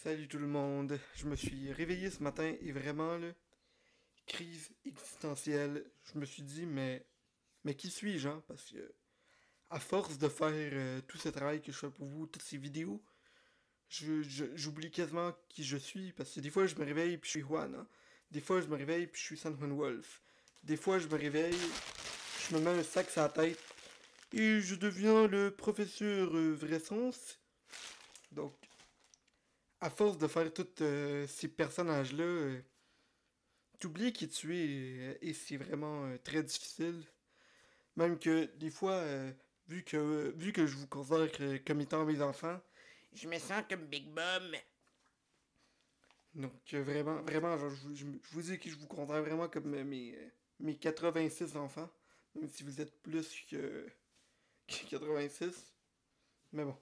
Salut tout le monde. Je me suis réveillé ce matin et vraiment là, crise existentielle. Je me suis dit mais qui suis-je hein? Parce que à force de faire tout ce travail que je fais pour vous, toutes ces vidéos, j'oublie quasiment qui je suis parce que des fois je me réveille puis je suis Juan, hein. Des fois je me réveille puis je suis San Juan Wolf. Des fois je me réveille, je me mets un sac sur la tête et je deviens le professeur Vraisance. Donc à force de faire tous ces personnages-là, t'oublies qui tu es et c'est vraiment très difficile. Même que des fois, vu que je vous considère comme étant mes enfants, je me sens comme Big Mom. Donc vraiment, genre, je vous dis que je vous considère vraiment comme mes 86 enfants. Même si vous êtes plus que 86. Mais bon.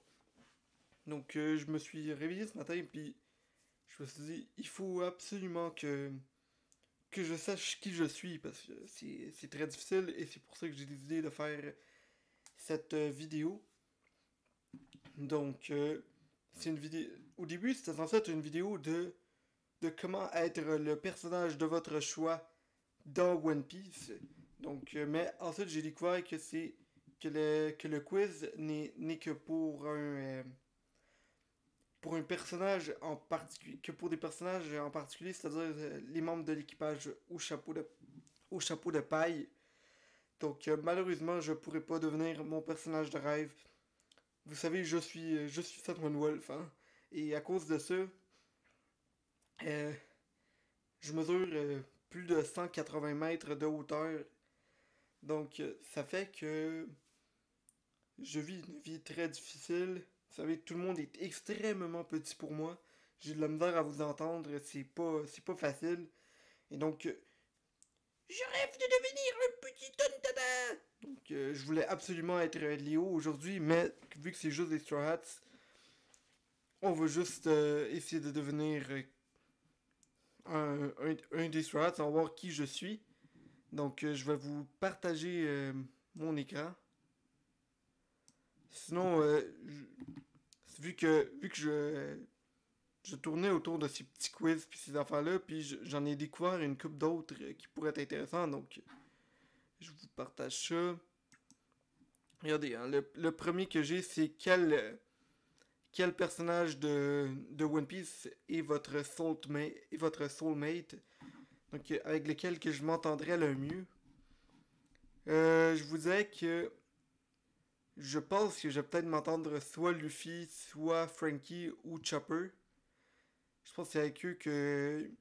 Donc je me suis réveillé ce matin puis je me suis dit, il faut absolument que je sache qui je suis parce que c'est très difficile et c'est pour ça que j'ai décidé de faire cette vidéo. Donc, c'est une vidéo. Au début, c'était censé être une vidéo de comment être le personnage de votre choix dans One Piece. Donc, mais ensuite, j'ai découvert que c'est que le quiz n'est que pour un personnage en particulier, que pour des personnages en particulier, c'est-à-dire les membres de l'équipage au chapeau de paille. Donc malheureusement, je pourrais pas devenir mon personnage de rêve. Vous savez, je suis Sandman Wolf, hein. Et à cause de ça, euh, je mesure plus de 180 mètres de hauteur. Donc ça fait que je vis une vie très difficile. Vous savez, tout le monde est extrêmement petit pour moi. J'ai de la misère à vous entendre, c'est pas facile. Et donc, je rêve de devenir un petit tontada. Donc, je voulais absolument être Léo aujourd'hui, mais vu que c'est juste des Straw Hats, on va juste essayer de devenir un des Straw Hats, on va voir qui je suis. Donc, je vais vous partager mon écran. Sinon, vu que je tournais autour de ces petits quiz puis ces affaires-là, puis j'en ai découvert une coupe d'autres qui pourraient être intéressantes, donc je vous partage ça. Regardez, hein, le premier que j'ai, c'est quel personnage de One Piece est votre soulmate, donc avec lequel que je m'entendrais le mieux. Je vous dirais que je pense que je vais peut-être m'entendre soit Luffy, soit Frankie ou Chopper. Je pense que c'est avec eux que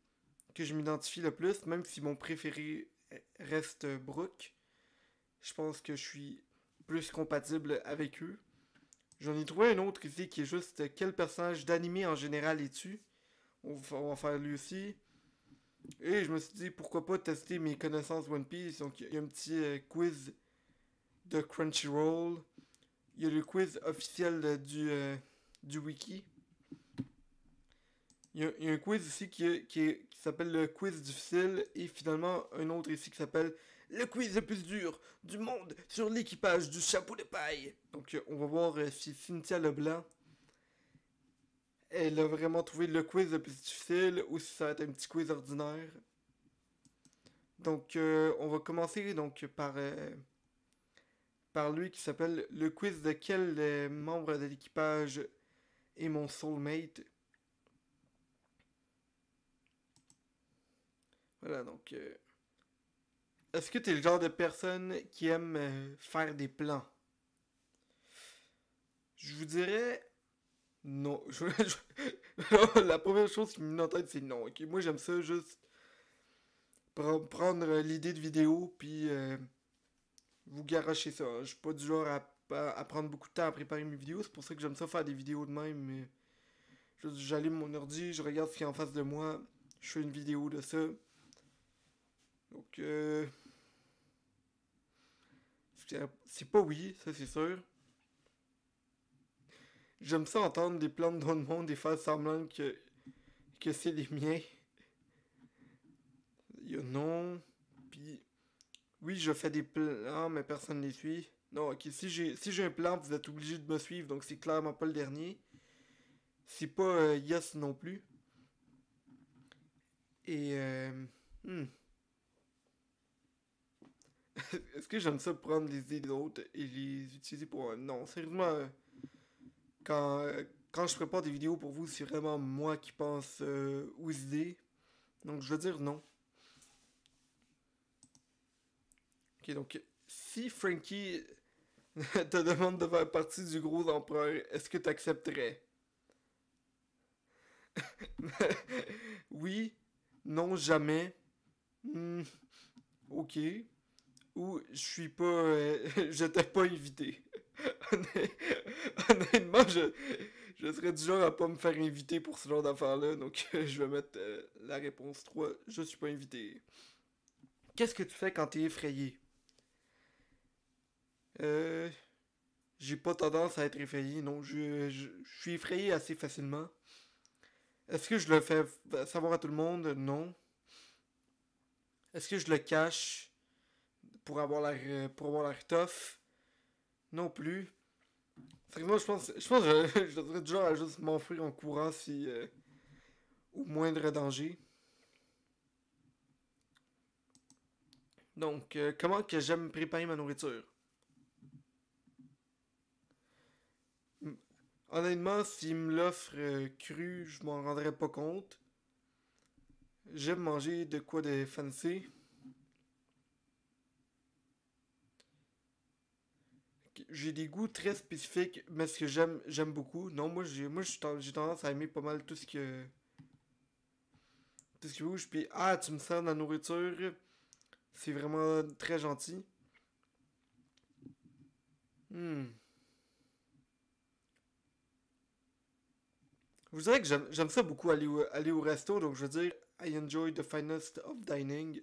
je m'identifie le plus, même si mon préféré reste Brook. Je pense que je suis plus compatible avec eux. J'en ai trouvé un autre ici qui est juste quel personnage d'anime en général es-tu. On va faire lui aussi. Et je me suis dit pourquoi pas tester mes connaissances One Piece. Donc il y a un petit quiz de Crunchyroll. Il y a le quiz officiel du wiki. Il y a un quiz ici qui s'appelle le quiz difficile et finalement un autre ici qui s'appelle le quiz le plus dur du monde sur l'équipage du chapeau de paille. Donc on va voir si Cynthia Leblanc elle a vraiment trouvé le quiz le plus difficile ou si ça va être un petit quiz ordinaire. Donc on va commencer donc par lui qui s'appelle le quiz de quel membre de l'équipage est mon soulmate. Voilà donc est-ce que t'es le genre de personne qui aime faire des plans? Je vous dirais non. La première chose qui me vient en tête, c'est non. Ok, moi, j'aime ça juste prendre l'idée de vidéo, puis vous garocher ça. Je suis pas du genre à prendre beaucoup de temps à préparer mes vidéos. C'est pour ça que j'aime ça faire des vidéos de même. Mais j'allume mon ordi, je regarde ce qui est en face de moi, je fais une vidéo de ça. Donc, c'est pas oui, ça c'est sûr. J'aime ça entendre des plans de d'autres monde et faire semblant que c'est les miens. Il y a non. Puis, oui, je fais des plans, mais personne ne les suit. Non, ok, si j'ai un plan, vous êtes obligé de me suivre, donc c'est clairement pas le dernier. C'est pas yes non plus. Et hmm, est-ce que j'aime ça prendre les idées des autres et les utiliser pour non, sérieusement, quand, quand je prépare des vidéos pour vous, c'est vraiment moi qui pense aux idées. Donc je veux dire non. Ok, donc si Frankie te demande de faire partie du gros empereur, est-ce que tu accepterais? Oui, non, jamais. Hmm, ok. Ou je suis pas. Je t'ai pas invité. Honnêtement, je serais du genre à pas me faire inviter pour ce genre d'affaires-là. Donc je vais mettre la réponse 3. Je suis pas invité. Qu'est-ce que tu fais quand t'es effrayé? Euh. J'ai pas tendance à être effrayé, non. Je suis effrayé assez facilement. Est-ce que je le fais savoir à tout le monde? Non. Est-ce que je le cache pour avoir l'air tough? Non plus. Sérieusement, je pense que je devrais du genre à juste m'enfuir en courant si au moindre danger. Donc, comment que j'aime préparer ma nourriture? Hmm. Honnêtement, s'il me l'offre cru, je m'en rendrais pas compte. J'aime manger de quoi de fancy. J'ai des goûts très spécifiques, mais ce que j'aime beaucoup. Non, j'ai tendance à aimer pas mal tout ce qui bouge. Puis, ah, tu me sers de la nourriture, c'est vraiment très gentil. Hmm. Je vous dirais que j'aime ça beaucoup aller au resto, donc je veux dire, I enjoy the finest of dining.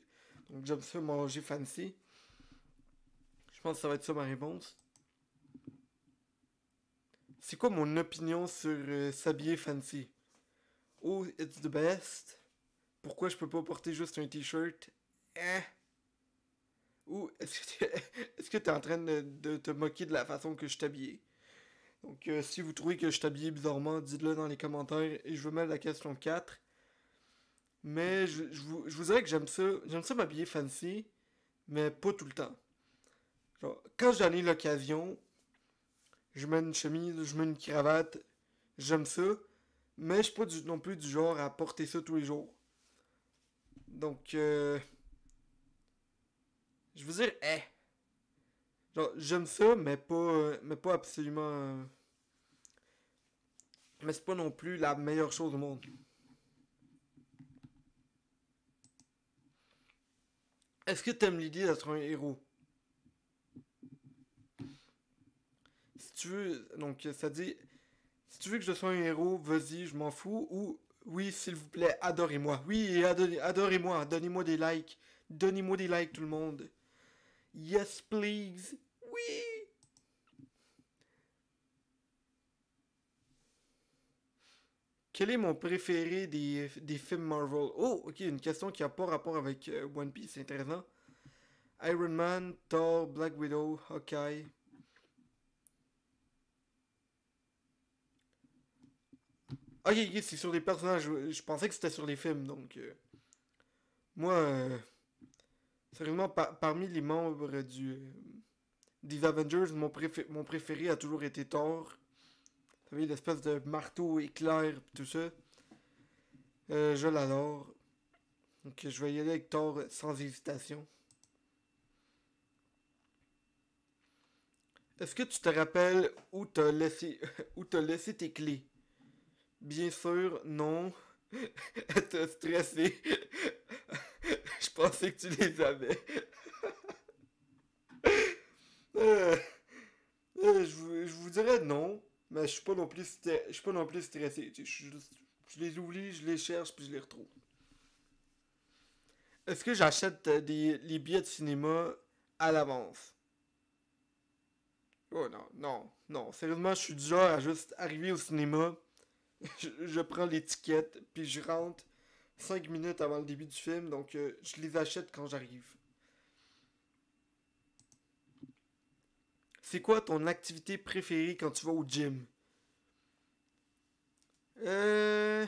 Donc j'aime ça manger fancy. Je pense que ça va être ça ma réponse. C'est quoi mon opinion sur s'habiller fancy? Oh, it's the best. Pourquoi je peux pas porter juste un t-shirt? Eh. Ou est-ce que t'es en train de te moquer de la façon que je suis habillé? Donc si vous trouvez que je suis habillé bizarrement, dites-le dans les commentaires et je vous mets la question 4. Mais je vous dirais que j'aime ça m'habiller fancy, mais pas tout le temps. Genre, quand j'en ai l'occasion, je mets une chemise, je mets une cravate, j'aime ça, mais je suis pas non plus du genre à porter ça tous les jours. Donc, je veux dire, genre, j'aime ça, mais pas absolument. Mais c'est pas non plus la meilleure chose au monde. Est-ce que t'aimes l'idée d'être un héros? Si tu veux, donc ça dit, si tu veux que je sois un héros, vas-y, je m'en fous. Ou, oui, s'il vous plaît, adorez-moi. Oui, adorez-moi, donnez-moi des likes. Donnez-moi des likes, tout le monde. Yes, please. Oui. Quel est mon préféré des films Marvel? Oh, ok, une question qui a pas rapport avec One Piece, c'est intéressant. Iron Man, Thor, Black Widow, Hawkeye. Ok, ok, c'est sur les personnages. Je pensais que c'était sur les films, donc. Moi, sérieusement, parmi les membres des Avengers, mon préféré a toujours été Thor. Vous savez, l'espèce de marteau éclair, pis tout ça. Je l'adore. Donc, je vais y aller avec Thor sans hésitation. Est-ce que tu te rappelles où t'as laissé, où t'as laissé tes clés? Bien sûr, non. T'as stressé. Je pensais que tu les avais. Euh, je vous dirais non, mais je suis pas non plus stressé. Je les oublie, je les cherche, puis je les retrouve. Est-ce que j'achète les billets de cinéma à l'avance? Oh non, non, non. Sérieusement, je suis du genre à juste arriver au cinéma, je prends l'étiquette, puis je rentre 5 minutes avant le début du film, donc je les achète quand j'arrive. C'est quoi ton activité préférée quand tu vas au gym? Euh...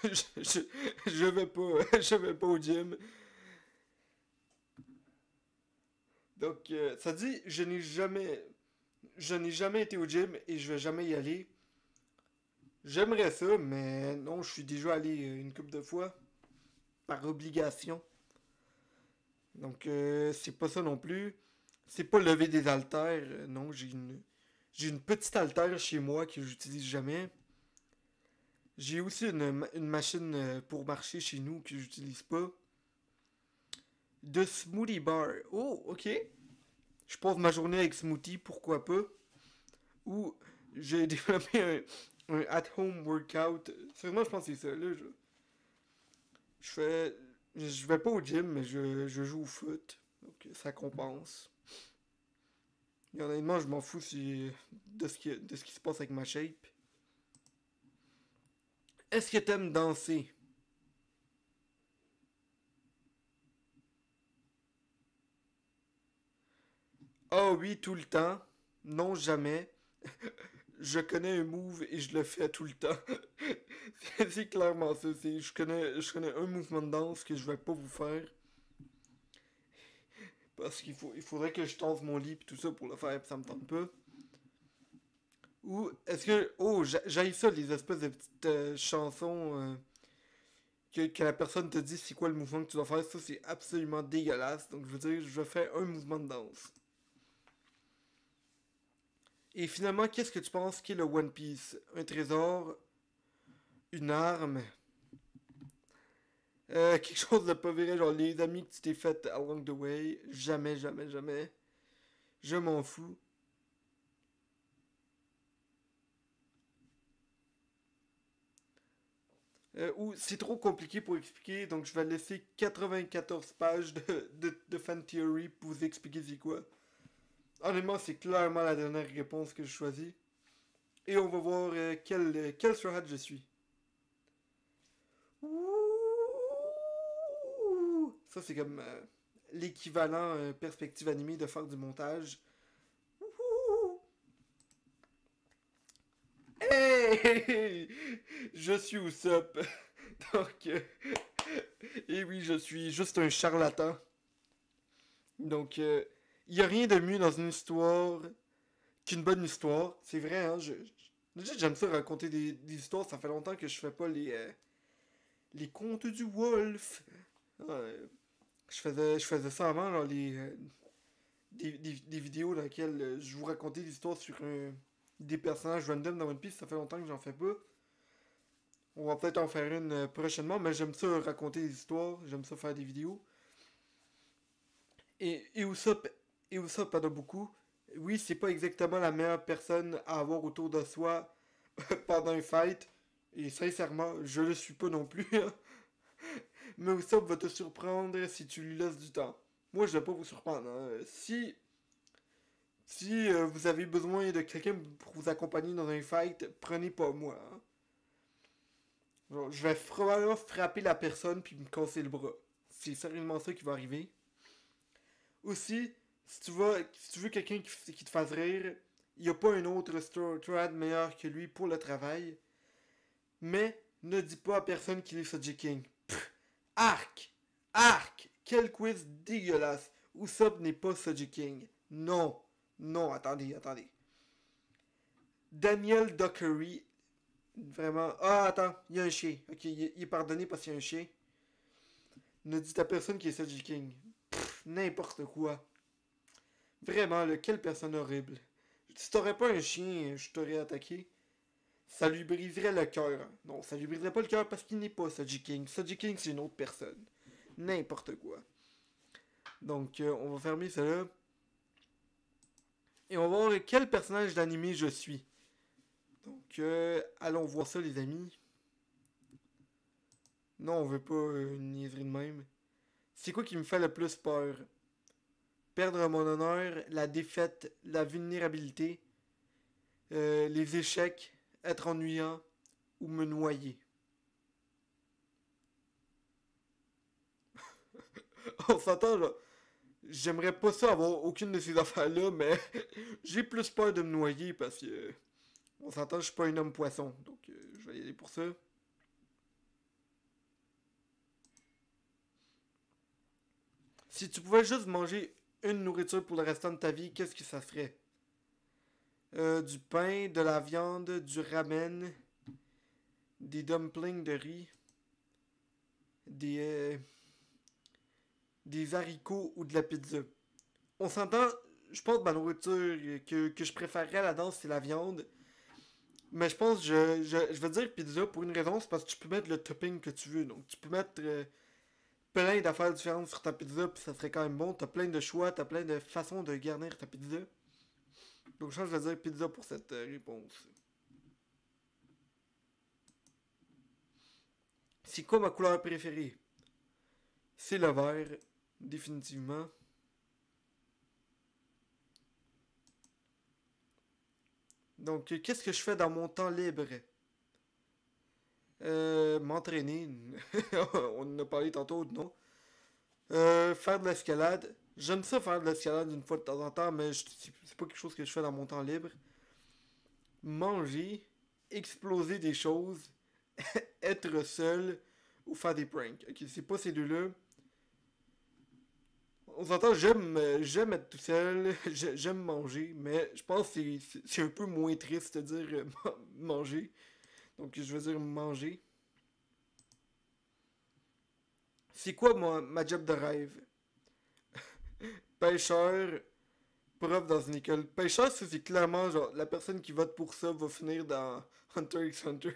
je, je, je vais pas, je vais pas au gym. Donc, ça dit, je n'ai jamais été au gym et je vais jamais y aller. J'aimerais ça, mais non, je suis déjà allé une couple de fois par obligation. Donc, c'est pas ça non plus. C'est pas lever des haltères. Non, j'ai une petite haltère chez moi que j'utilise jamais. J'ai aussi une machine pour marcher chez nous que j'utilise pas. De smoothie bar. Oh, ok. Je passe ma journée avec smoothie, pourquoi pas. Ou j'ai développé un at-home workout. Sérieusement, je pense que c'est ça. Là, je fais. Je vais pas au gym, mais je joue au foot. Donc ça compense. Et honnêtement, je m'en fous de ce qui se passe avec ma shape. Est-ce que t'aimes danser? Ah oui, tout le temps. Non, jamais. Je connais un move et je le fais tout le temps. C'est clairement ça. Je connais un mouvement de danse que je vais pas vous faire. Parce il faudrait que je tente mon lit et tout ça pour le faire, pis ça me tente pas. Ou est-ce que. Oh, j'aille ça, les espèces de petites chansons que la personne te dit c'est quoi le mouvement que tu dois faire. Ça, c'est absolument dégueulasse. Donc, je veux dire, je vais faire un mouvement de danse. Et finalement, qu'est-ce que tu penses qu'est le One Piece? Un trésor, une arme, quelque chose de pas vrai, genre les amis que tu t'es fait along the way. Jamais, jamais, jamais. Je m'en fous. Ou c'est trop compliqué pour expliquer, donc je vais laisser 94 pages de fan theory pour vous expliquer c'est quoi. Honnêtement, c'est clairement la dernière réponse que je choisis. Et on va voir quel Straw Hat je suis. Ça, c'est comme l'équivalent perspective animée de faire du montage. Hey! Je suis Usopp. Donc, et oui, je suis juste un charlatan. Donc, il n'y a rien de mieux dans une histoire qu'une bonne histoire. C'est vrai, hein. J'aime ça raconter des histoires. Ça fait longtemps que je fais pas les contes du Wolf. Ouais, je faisais ça avant, genre des vidéos dans lesquelles je vous racontais des histoires sur des personnages random dans One Piece. Ça fait longtemps que j'en fais pas. On va peut-être en faire une prochainement, mais j'aime ça raconter des histoires. J'aime ça faire des vidéos. Et Usopp, et Usopp en a beaucoup. Oui, c'est pas exactement la meilleure personne à avoir autour de soi pendant un fight. Et sincèrement, je le suis pas non plus. Mais Usopp va te surprendre si tu lui laisses du temps. Moi, je vais pas vous surprendre, hein. Si vous avez besoin de quelqu'un pour vous accompagner dans un fight, prenez pas moi, hein. Genre, je vais probablement frapper la personne puis me casser le bras. C'est sérieusement ça qui va arriver. Aussi, si tu veux quelqu'un qui te fasse rire, il n'y a pas un autre Strad meilleur que lui pour le travail. Mais ne dis pas à personne qu'il est Soji King. Pff, arc! Arc! Quel quiz dégueulasse! Usopp n'est pas Soji King. Non. Non, attendez. Daniel Dockery. Vraiment. Ah, attends, il y a un chien. Ok, il est pardonné parce qu'il y a un chien. Ne dis à personne qu'il est Soji King. Pff, n'importe quoi. Vraiment, quelle personne horrible. Si t'aurais pas un chien, je t'aurais attaqué. Ça lui briserait le cœur. Non, ça lui briserait pas le cœur parce qu'il n'est pas Soji King. Soji King, c'est une autre personne. N'importe quoi. Donc, on va fermer cela. Et on va voir quel personnage d'animé je suis. Donc, allons voir ça, les amis. Non, on veut pas une niaiserie de même. C'est quoi qui me fait le plus peur? Perdre mon honneur, la défaite, la vulnérabilité, les échecs, être ennuyant ou me noyer. On s'entend là. J'aimerais pas ça avoir aucune de ces affaires-là, mais j'ai plus peur de me noyer parce que On s'entend, je suis pas un homme poisson, donc je vais y aller pour ça. Si tu pouvais juste manger une nourriture pour le restant de ta vie, qu'est-ce que ça serait? Du pain, de la viande, du ramen, des dumplings de riz, des, euh, des haricots ou de la pizza. On s'entend, je pense que ma nourriture que je préférerais à la danse, c'est la viande. Mais je pense que je vais dire pizza pour une raison, c'est parce que tu peux mettre le topping que tu veux. Donc tu peux mettre plein d'affaires différentes sur ta pizza, puis ça serait quand même bon. T'as plein de choix, t'as plein de façons de garnir ta pizza. Donc je pense que je vais dire pizza pour cette réponse. C'est quoi ma couleur préférée? C'est le vert, définitivement. Donc, qu'est-ce que je fais dans mon temps libre? M'entraîner. On en a parlé tantôt, non? Faire de l'escalade. J'aime ça faire de l'escalade une fois de temps en temps, mais c'est pas quelque chose que je fais dans mon temps libre. Manger, exploser des choses, être seul ou faire des pranks. Ok, c'est pas ces deux-là. On s'entend, j'aime être tout seul, j'aime manger, mais je pense que c'est un peu moins triste de dire manger. Donc je vais dire manger. C'est quoi ma job de rêve? Pêcheur, prof dans une école. Pêcheur, ça c'est clairement genre la personne qui vote pour ça va finir dans Hunter x Hunter.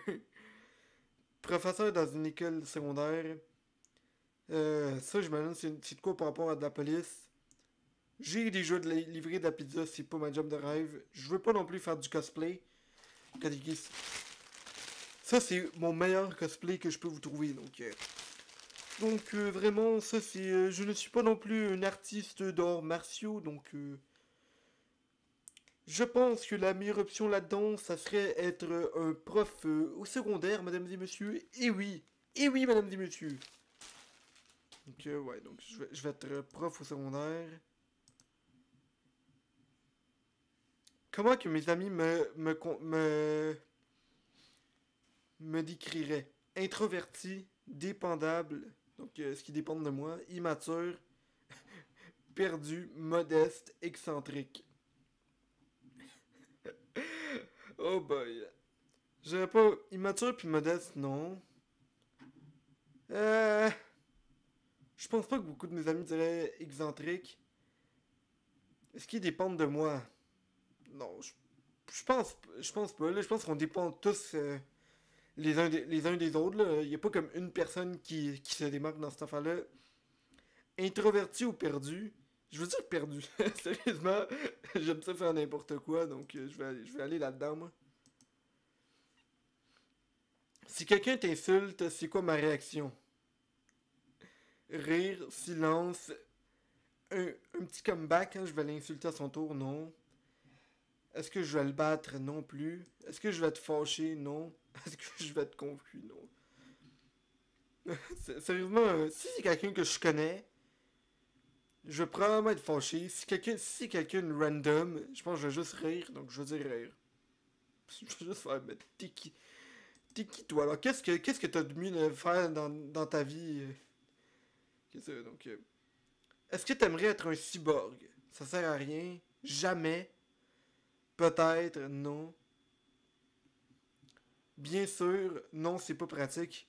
Professeur dans une école secondaire. Ça, je me demande, c'est de quoi par rapport à de la police. J'ai déjà livré de la pizza, c'est pas ma job de rêve. Je veux pas non plus faire du cosplay. Ça, c'est mon meilleur cosplay que je peux vous trouver. Donc, vraiment, ça, c'est. Je ne suis pas non plus un artiste d'arts martiaux, donc. Je pense que la meilleure option là-dedans, ça serait être un prof au secondaire, mesdames et messieurs. Et oui, mesdames et messieurs. Donc, ouais, donc je vais être prof au secondaire. Comment que mes amis me décriraient? Introverti, dépendable, donc ce qui dépend de moi, immature, perdu, modeste, excentrique. Oh boy. J'aurais pas immature puis modeste, non. Euh, je pense pas que beaucoup de mes amis diraient excentrique. Est-ce qu'ils dépendent de moi? Non, je pense pas. Là, je pense qu'on dépend tous les uns des autres. Là. Il y a pas comme une personne qui se démarque dans cette affaire-là. Introverti ou perdu? Je veux dire perdu. Sérieusement, j'aime ça faire n'importe quoi, donc je vais aller là-dedans, moi. Si quelqu'un t'insulte, c'est quoi ma réaction? Rire, silence, un petit comeback quand je vais l'insulter à son tour, non. Est-ce que je vais le battre? Non plus. Est-ce que je vais être fâché? Non. Est-ce que je vais être confus? Non. Sérieusement, si c'est quelqu'un que je connais, je vais probablement être fâché. Si c'est quelqu'un de random, je pense que je vais juste rire, donc je vais dire rire. Je vais juste faire, mais t'es qui toi? Alors, qu'est-ce que t'as de mieux de faire dans ta vie? Qu'est-ce que donc, est-ce que t'aimerais être un cyborg? Ça sert à rien. Jamais. Peut-être. Non. Bien sûr. Non, c'est pas pratique.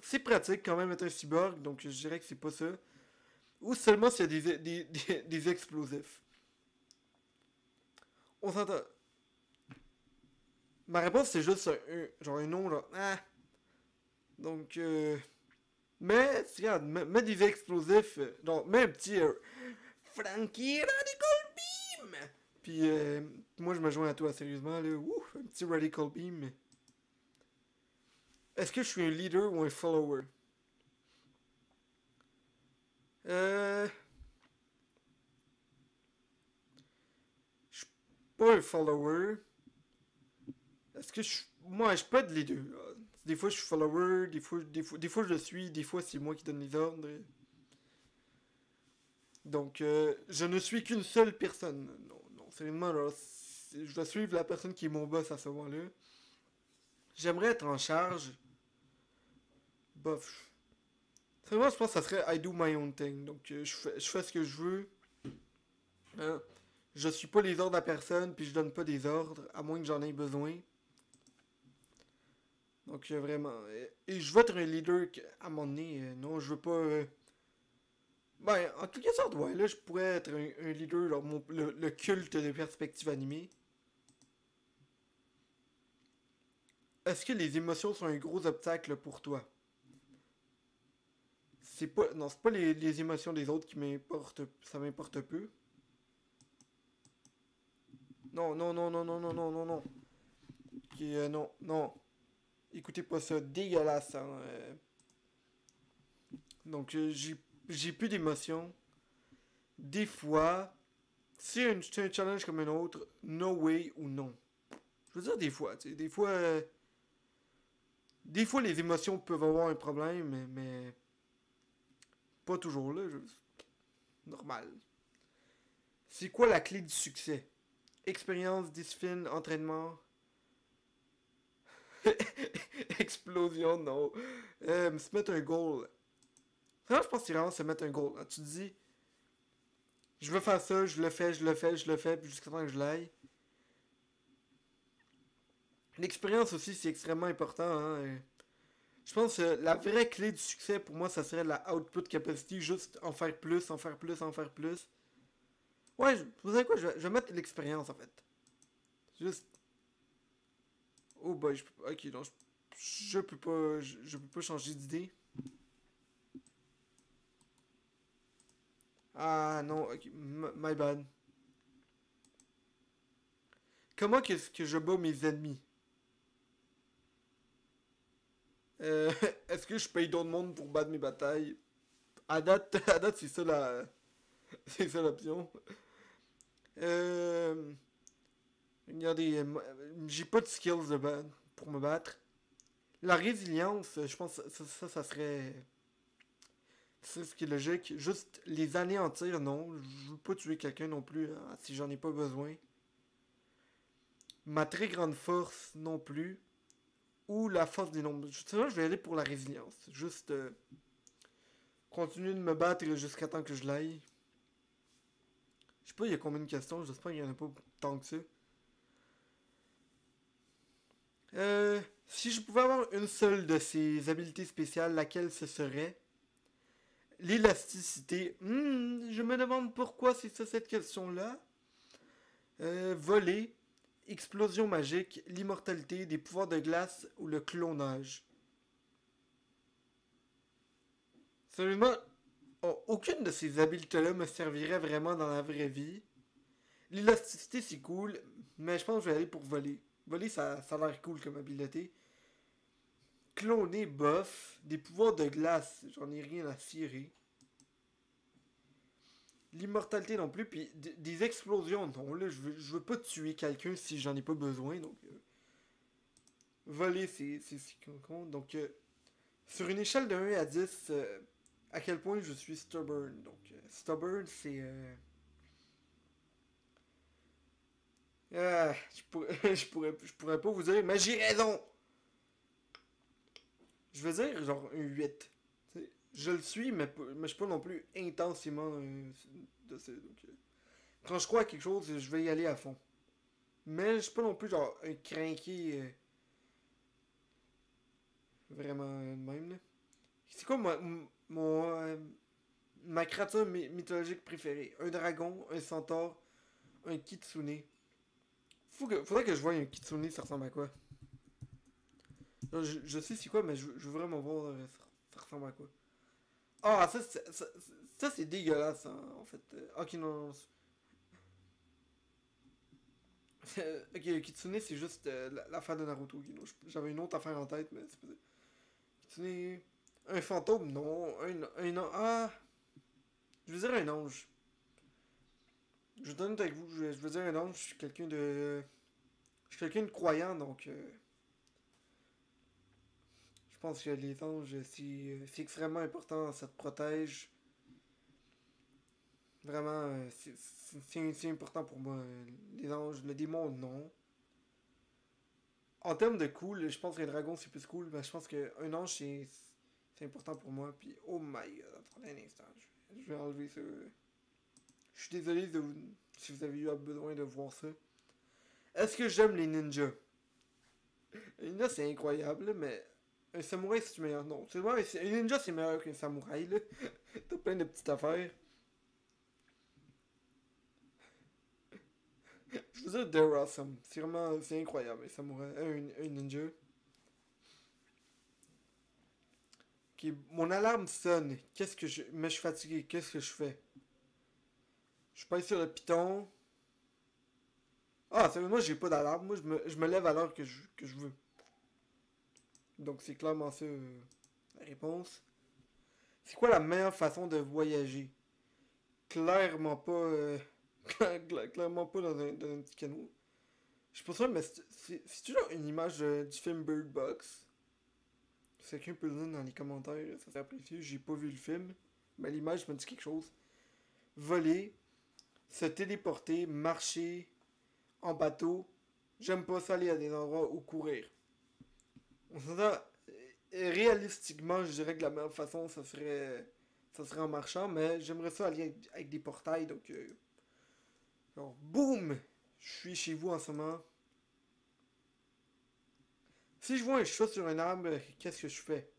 C'est pratique quand même être un cyborg, donc je dirais que c'est pas ça. Ou seulement s'il y a des explosifs. On s'entend. Ma réponse c'est juste genre un nom, là. Ah. Donc, mais, regarde, mets des explosifs. Donc, mets un petit Frankie Radical Beam! Puis, moi, je me joins à toi, sérieusement, là. Ouf, un petit Radical Beam. Est-ce que je suis un leader ou un follower? Euh. Je suis pas un follower. Est-ce que je. Moi, je peux être les deux. Des fois, je suis follower, des fois je le suis, des fois, c'est moi qui donne les ordres. Donc, je ne suis qu'une seule personne. Non, non, sérieusement, là. je vais suivre la personne qui est mon boss à ce moment-là. J'aimerais être en charge. Bof. Moi, je pense que ça serait I do my own thing. Donc, je fais ce que je veux. Hein. Je suis pas les ordres à personne, puis je donne pas des ordres, à moins que j'en ai besoin. Donc, vraiment. Et je veux être un leader à un moment donné. Non, je veux pas. Ben, en quelque sorte, ouais. Là, je pourrais être un leader, genre, le culte des perspectives animées. Est-ce que les émotions sont un gros obstacle pour toi? C'est pas. Non, c'est pas les émotions des autres qui m'importent. Ça m'importe peu. Non, non, non, non, non, non, non, non, non. Ok, non, non. Écoutez pas ça, dégueulasse, hein. Donc, j'ai plus d'émotions. Des fois, si c'est un challenge comme un autre, no way ou non. Je veux dire des fois, tu sais, des fois les émotions peuvent avoir un problème, mais pas toujours là, normal. C'est quoi la clé du succès? Expérience, discipline, entraînement, explosion, non. Se mettre un goal. Non, je pense que c'est vraiment se mettre un goal. Tu te dis, je veux faire ça, je le fais, je le fais, je le fais, puis jusqu'à temps que je l'aille. L'expérience aussi, c'est extrêmement important. Hein. Je pense que la vraie clé du succès, pour moi, ça serait la output capacity, juste en faire plus, en faire plus, en faire plus. Ouais, vous savez quoi, je vais mettre l'expérience, en fait. Juste... Oh boy, ok, non, je peux pas, je peux pas changer d'idée. Ah non, ok, my bad. Comment est-ce que je bats mes ennemis? Euh, est-ce que je paye d'autres monde pour battre mes batailles? À date c'est ça la... C'est ça l'option. Euh... Regardez, j'ai pas de skills pour me battre. La résilience, je pense que ça serait... C'est ce qui est logique. Juste les anéantir, non. Je veux pas tuer quelqu'un non plus hein, si j'en ai pas besoin. Ma très grande force non plus. Ou la force des nombres. Je vais aller pour la résilience. Juste continuer de me battre jusqu'à temps que je l'aille. Je sais pas, il y a combien de questions. J'espère qu'il y en a pas tant que ça. Si je pouvais avoir une seule de ces habiletés spéciales, laquelle ce serait? L'élasticité. Je me demande pourquoi c'est ça cette question-là. Voler, explosion magique, l'immortalité, des pouvoirs de glace ou le clonage. Sérieusement, aucune de ces habiletés-là me servirait vraiment dans la vraie vie. L'élasticité, c'est cool, mais je pense que je vais aller pour voler. Voler, ça a l'air cool comme habileté. Cloner, bof. Des pouvoirs de glace, j'en ai rien à cirer. L'immortalité non plus, puis des explosions, non, là, je veux pas tuer quelqu'un si j'en ai pas besoin, donc... voler, c'est ce qui compte, donc... sur une échelle de 1 à 10, à quel point je suis stubborn, donc... stubborn, c'est... je pourrais pas vous dire, mais j'ai raison! Je veux dire, genre, un 8. T'sais, je le suis, mais je suis pas non plus intensément de ça, donc... quand je crois à quelque chose, je vais y aller à fond. Mais je suis pas non plus genre un crinqué vraiment de même là. C'est quoi ma créature mythologique préférée? Un dragon, un centaure, un kitsune. Faudrait que je voie un kitsune, ça ressemble à quoi? Je sais c'est quoi, mais je veux vraiment voir ça ressemble à quoi. Ah, ça c'est dégueulasse hein, en fait. Ok, non, non. Ok, Kitsune c'est juste l'affaire de Naruto. Ok, non, j'avais une autre affaire en tête, mais c'est pas ça. Kitsune. Un fantôme, non. Ah, je veux dire un ange. Je donne avec vous, je veux dire un ange, je suis quelqu'un de. Je suis quelqu'un de croyant, donc je pense que les anges, c'est extrêmement important, ça te protège. Vraiment, c'est important pour moi. Les anges, le démon, non. En termes de cool, je pense que les dragons c'est plus cool, mais je pense qu'un ange c'est important pour moi. Puis, oh my god, attendez un instant, je vais enlever ça. Je suis désolé si vous avez eu besoin de voir ça. Est-ce que j'aime les ninjas? Les ninjas c'est incroyable, mais un samouraï c'est meilleur. Non, c'est vrai, un ninja c'est meilleur qu'un samouraï, là. T'as plein de petites affaires. Je veux dire, they're awesome. C'est vraiment, c'est incroyable, un samouraï, un ninja. Ok, mon alarme sonne. Mais je suis fatigué. Qu'est-ce que je fais? Je pèse sur le piton. Ah, sérieusement, j'ai pas d'alarme. Moi, je me lève à l'heure que je veux. Donc, c'est clairement ça la réponse. C'est quoi la meilleure façon de voyager? Clairement pas. Clairement pas dans un petit canot. Je sais pas ça, mais c'est toujours une image du film Bird Box. Si quelqu'un peut le dire dans les commentaires, ça serait apprécié. J'ai pas vu le film, mais l'image me dit quelque chose. Voler, se téléporter, marcher en bateau. J'aime pas ça aller à des endroits où courir. On s'entend, réalistiquement, je dirais que la meilleure façon, ça serait en marchant, mais j'aimerais ça aller avec des portails, donc, genre, boum! Je suis chez vous en ce moment. Si je vois un chat sur un arbre, qu'est-ce que je fais?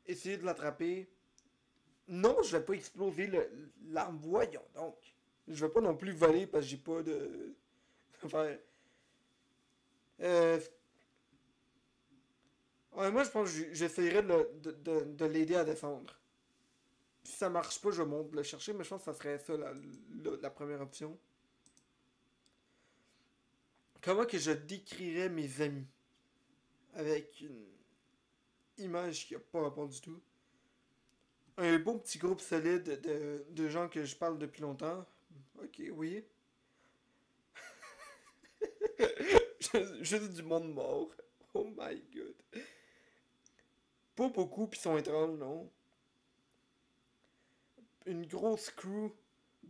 Essayer de l'attraper. Non, je vais pas exploser l'arbre, voyons donc. Je vais pas non plus voler parce que j'ai pas de. Enfin, euh, ouais, moi, je pense que j'essayerais de l'aider à descendre. Si ça marche pas, je monte le chercher, mais je pense que ça serait ça la première option. Comment que je décrirais mes amis? Avec une image qui a pas rapport du tout. Un beau petit groupe solide de gens que je parle depuis longtemps. Ok, oui. Juste du monde mort. Oh my god. Pas beaucoup, puis sont étranges, non. Une grosse crew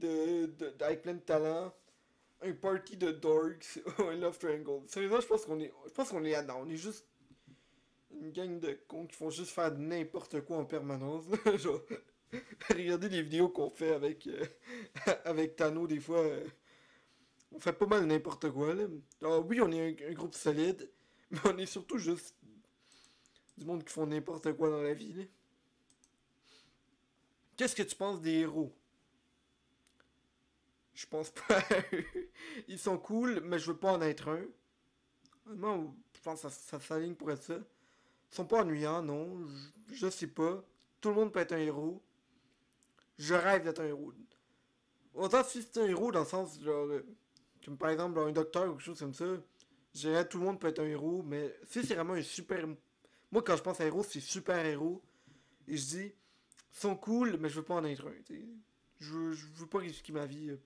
avec plein de talent. Un party de dorks. Un love triangle. Sérieusement, je pense qu'on est là-dedans. On est juste une gang de cons qui font juste faire n'importe quoi en permanence. Genre, regardez les vidéos qu'on fait avec Tano des fois. On fait pas mal n'importe quoi, là. Alors oui, on est un groupe solide, mais on est surtout juste du monde qui font n'importe quoi dans la vie, là. Qu'est-ce que tu penses des héros? Je pense pas à eux. Ils sont cool, mais je veux pas en être un. Honnêtement, je pense que ça s'aligne pour être ça. Ils sont pas ennuyants, non. Je sais pas. Tout le monde peut être un héros. Je rêve d'être un héros. Autant si c'est un héros dans le sens, genre, comme par exemple un docteur ou quelque chose comme ça, je dirais tout le monde peut être un héros, mais si c'est vraiment un super. Moi, quand je pense à héros, c'est super héros. Et je dis, ils sont cool, mais je veux pas en être un. T'sais. Je veux pas risquer ma vie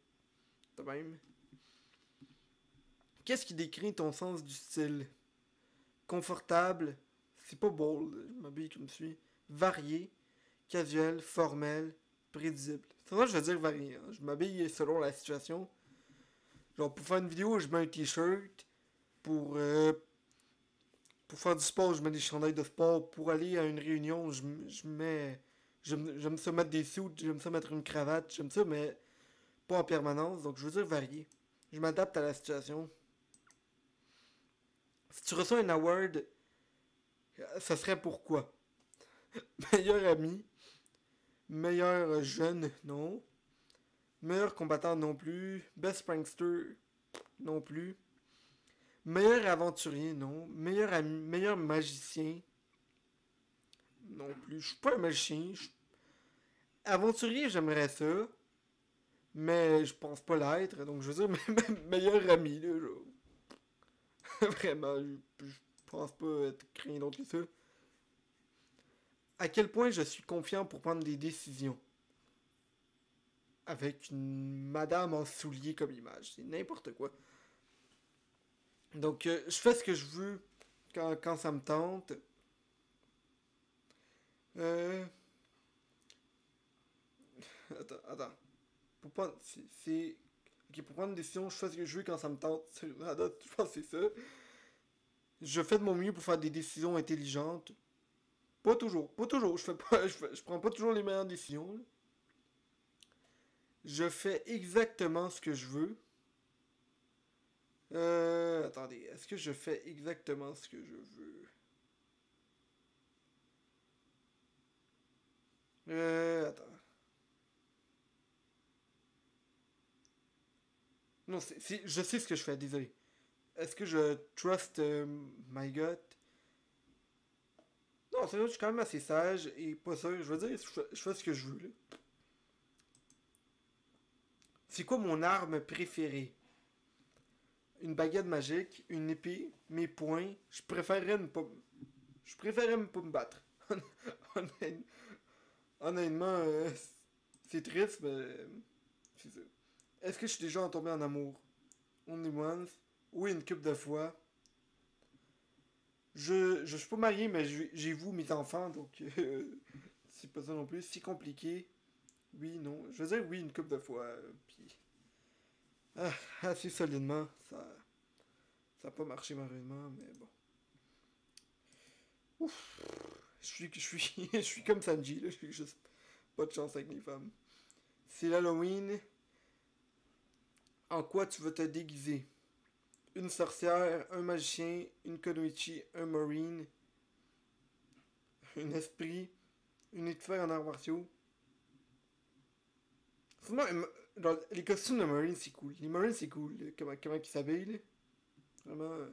de même. Qu'est-ce qui décrit ton sens du style? Confortable, c'est pas bold, je m'habille comme je suis. Varié, casuel, formel, prévisible. C'est vrai, je veux dire varié. Hein. Je m'habille selon la situation. Genre, pour faire une vidéo, je mets un t-shirt. Pour, euh, pour faire du sport, je mets des chandails de sport. Pour aller à une réunion, je mets. J'aime ça mettre des suits, j'aime ça mettre une cravate, j'aime ça, mais pas en permanence. Donc, je veux dire varié. Je m'adapte à la situation. Si tu reçois un award, ça serait pourquoi? Meilleur ami, meilleur jeune, non. Meilleur combattant, non plus. Best prankster, non plus. Meilleur aventurier, non. Meilleur ami, meilleur magicien, non plus. Je suis pas un magicien. Aventurier, j'aimerais ça. Mais je pense pas l'être. Donc je veux dire, meilleur ami, là. Genre. Vraiment, je pense pas être rien d'autre que ça. À quel point je suis confiant pour prendre des décisions. Avec une madame en souliers comme image. C'est n'importe quoi. Donc, je fais ce que je veux quand ça me tente. Euh... Attends. Ok, pour prendre une décision, je fais ce que je veux quand ça me tente. À date, je pense que c'est ça. Je fais de mon mieux pour faire des décisions intelligentes. Pas toujours. Pas toujours. Je prends pas toujours les meilleures décisions. Là. Je fais exactement ce que je veux. Attendez. Est-ce que je fais exactement ce que je veux? Attends. Non, je sais ce que je fais, désolé. Est-ce que je trust my gut? Non, c'est vrai, je suis quand même assez sage et pas sûr. Je veux dire, je fais ce que je veux, là. C'est quoi mon arme préférée? Une baguette magique, une épée, mes poings. Je préférerais ne pas me battre. Honnêtement, honnêtement, c'est triste, mais c'est ça. Est-ce que je suis déjà tombé en amour? Only once. Oui, une couple de fois. Je suis pas marié, mais j'ai vous, mes enfants, donc c'est pas ça non plus. Si compliqué. Oui, non. Je veux dire oui une couple de fois. Puis assez solidement. Ça a pas marché malheureusement, mais bon. Ouf. Je suis comme Sanji, là. J'ai juste pas de chance avec les femmes. C'est l'Halloween. En quoi tu veux te déguiser? Une sorcière, un magicien, une konoichi, un marine, un esprit, une étoile en arts martiaux. Sinon, les costumes de marine, c'est cool. Les marines, c'est cool. Là. Comment ils s'habillent, là. Vraiment.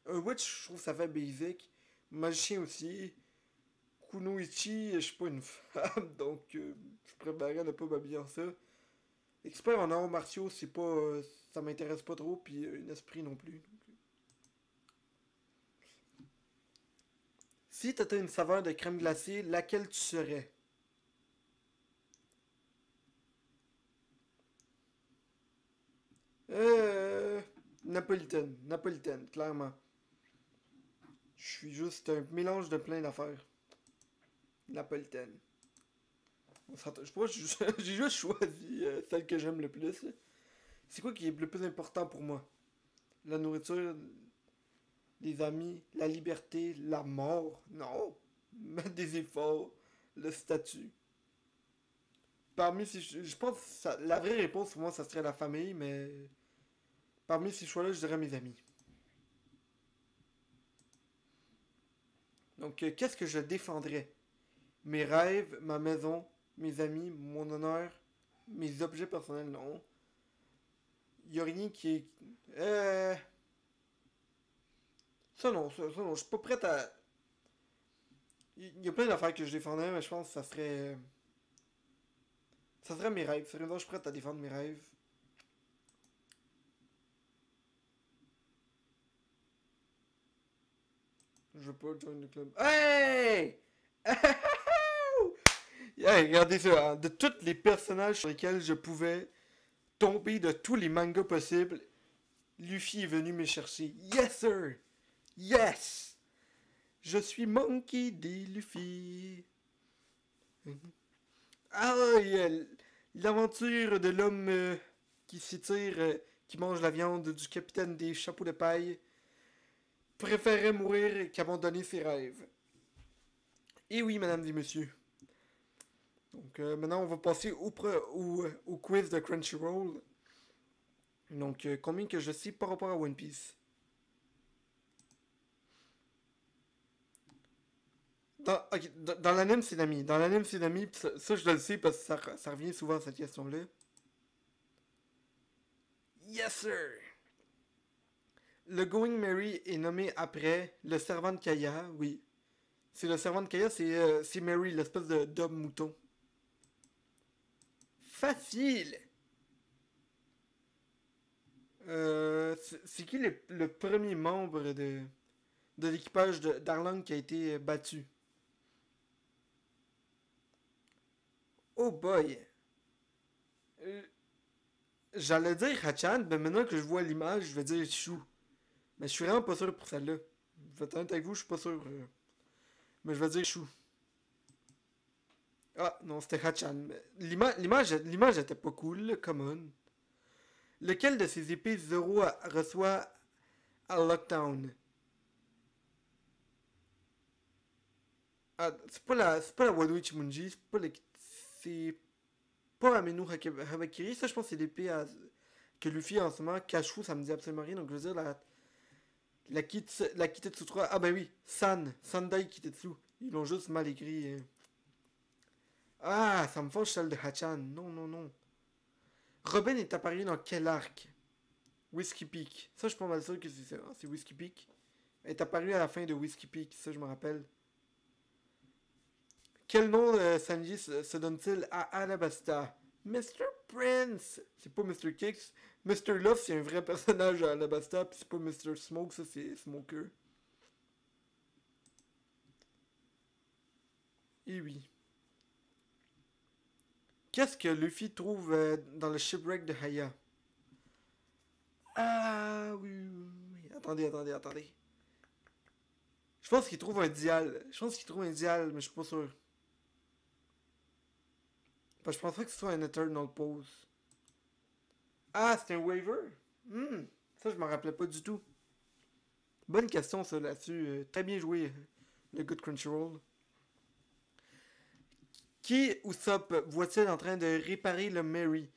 Un witch, je trouve ça fait basic. Magicien aussi. Kunoichi, je suis pas une femme, donc je préférerais ne pas m'habiller en ça. Expert en arts martiaux, c'est pas. Ça m'intéresse pas trop, puis un esprit non plus. Si t'étais une saveur de crème glacée, laquelle tu serais? Euh. Napolitaine. Napolitaine, clairement. Je suis juste un mélange de plein d'affaires. Napolitaine. Je crois que j'ai juste choisi celle que j'aime le plus. Là. C'est quoi qui est le plus important pour moi? La nourriture, les amis, la liberté, la mort? Non. Mettre des efforts, le statut. Parmi ces... Je pense que la vraie réponse pour moi, ça serait la famille, mais parmi ces choix-là, je dirais mes amis. Donc, qu'est-ce que je défendrais? Mes rêves, ma maison, mes amis, mon honneur, mes objets personnels, non. Il y a rien qui est... ça non, je suis pas prête à... Il y a plein d'affaires que je défendrais, mais je pense que ça serait... Ça serait mes rêves. Sérieusement, je suis prête à défendre mes rêves. Je veux pas join le club. Hey! Hey, regardez ça, hein. De tous les personnages sur lesquels je pouvais tomber de tous les mangas possibles, Luffy est venu me chercher. Yes, sir! Yes! Je suis Monkey D. Luffy. Ah ouais, l'aventure de l'homme qui s'étire, qui mange la viande du capitaine des chapeaux de paille, préférait mourir qu'abandonner ses rêves. Et oui, mesdames et messieurs. Donc maintenant, on va passer au quiz de Crunchyroll. Donc, combien que je sais par rapport à One Piece? Ok, dans l'anime, c'est l'ami. Dans l'anime, c'est l'ami. Ça, je le sais parce que ça revient souvent à cette question-là. Yes, sir! Le Going Mary est nommé après le servant de Kaya, oui. C'est le servant de Kaya, c'est Mary, l'espèce d'homme mouton. Facile! C'est qui le premier membre de l'équipage d'Arlong qui a été battu? Oh boy! Euh, J'allais dire Hachan, mais maintenant que je vois l'image, je vais dire Chou. Mais je suis vraiment pas sûr pour celle-là. Je vais être honnête avec vous, je suis pas sûr. Mais je vais dire Chou. Ah, non, c'était Hachan. L'image était pas cool, là, come on. Lequel de ces épées Zoro reçoit à Lockdown? Ah, c'est pas la Wado Ichimonji, c'est pas Ameno Hamakiri, ça je pense que c'est l'épée que Luffy a en ce moment. Kashu, ça me dit absolument rien, donc je veux dire la Kitetsu 3. Ah ben oui, Sandai Kitetsu. Ils l'ont juste mal écrit. Ah, ça me fâche celle de Hachan. Non, non, non. Robin est apparu dans quel arc? Whiskey Peak. Ça, je suis pas mal sûr que c'est ça. C'est Whiskey Peak. Elle est apparue à la fin de Whiskey Peak, ça, je me rappelle. Quel nom Sanji se donne-t-il à Alabasta? Mr. Prince! C'est pas Mr. Kicks. Mr. Love, c'est un vrai personnage à Alabasta, puis c'est pas Mr. Smoke, ça, c'est Smoker. Et oui. Qu'est-ce que Luffy trouve dans le shipwreck de Haya? Ah, oui, oui, oui. Attendez. Je pense qu'il trouve un dial. Mais je suis pas sûr. Parce que je pense pas que ce soit un Eternal Pose. Ah, c'est un waiver? Ça, je m'en rappelais pas du tout. Bonne question, ça, là-dessus. Très bien joué, le good Crunchyroll. Qui Usopp voit-il en train de réparer le Mary?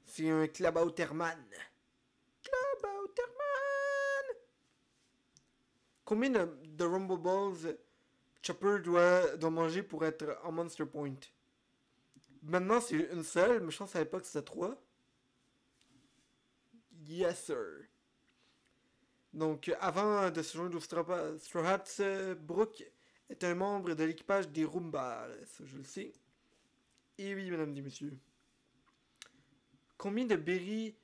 C'est un Klabauterman. Klabauterman! Combien de Rumble Balls Chopper doit manger pour être en Monster Point? Maintenant, c'est une seule, mais je pense à l'époque c'était 3. Yes, sir. Donc, avant de se joindre aux Straw Hats, Brooke est un membre de l'équipage des Rumbas. Ça, je le sais. Et oui, mesdames et messieurs. Combien de berries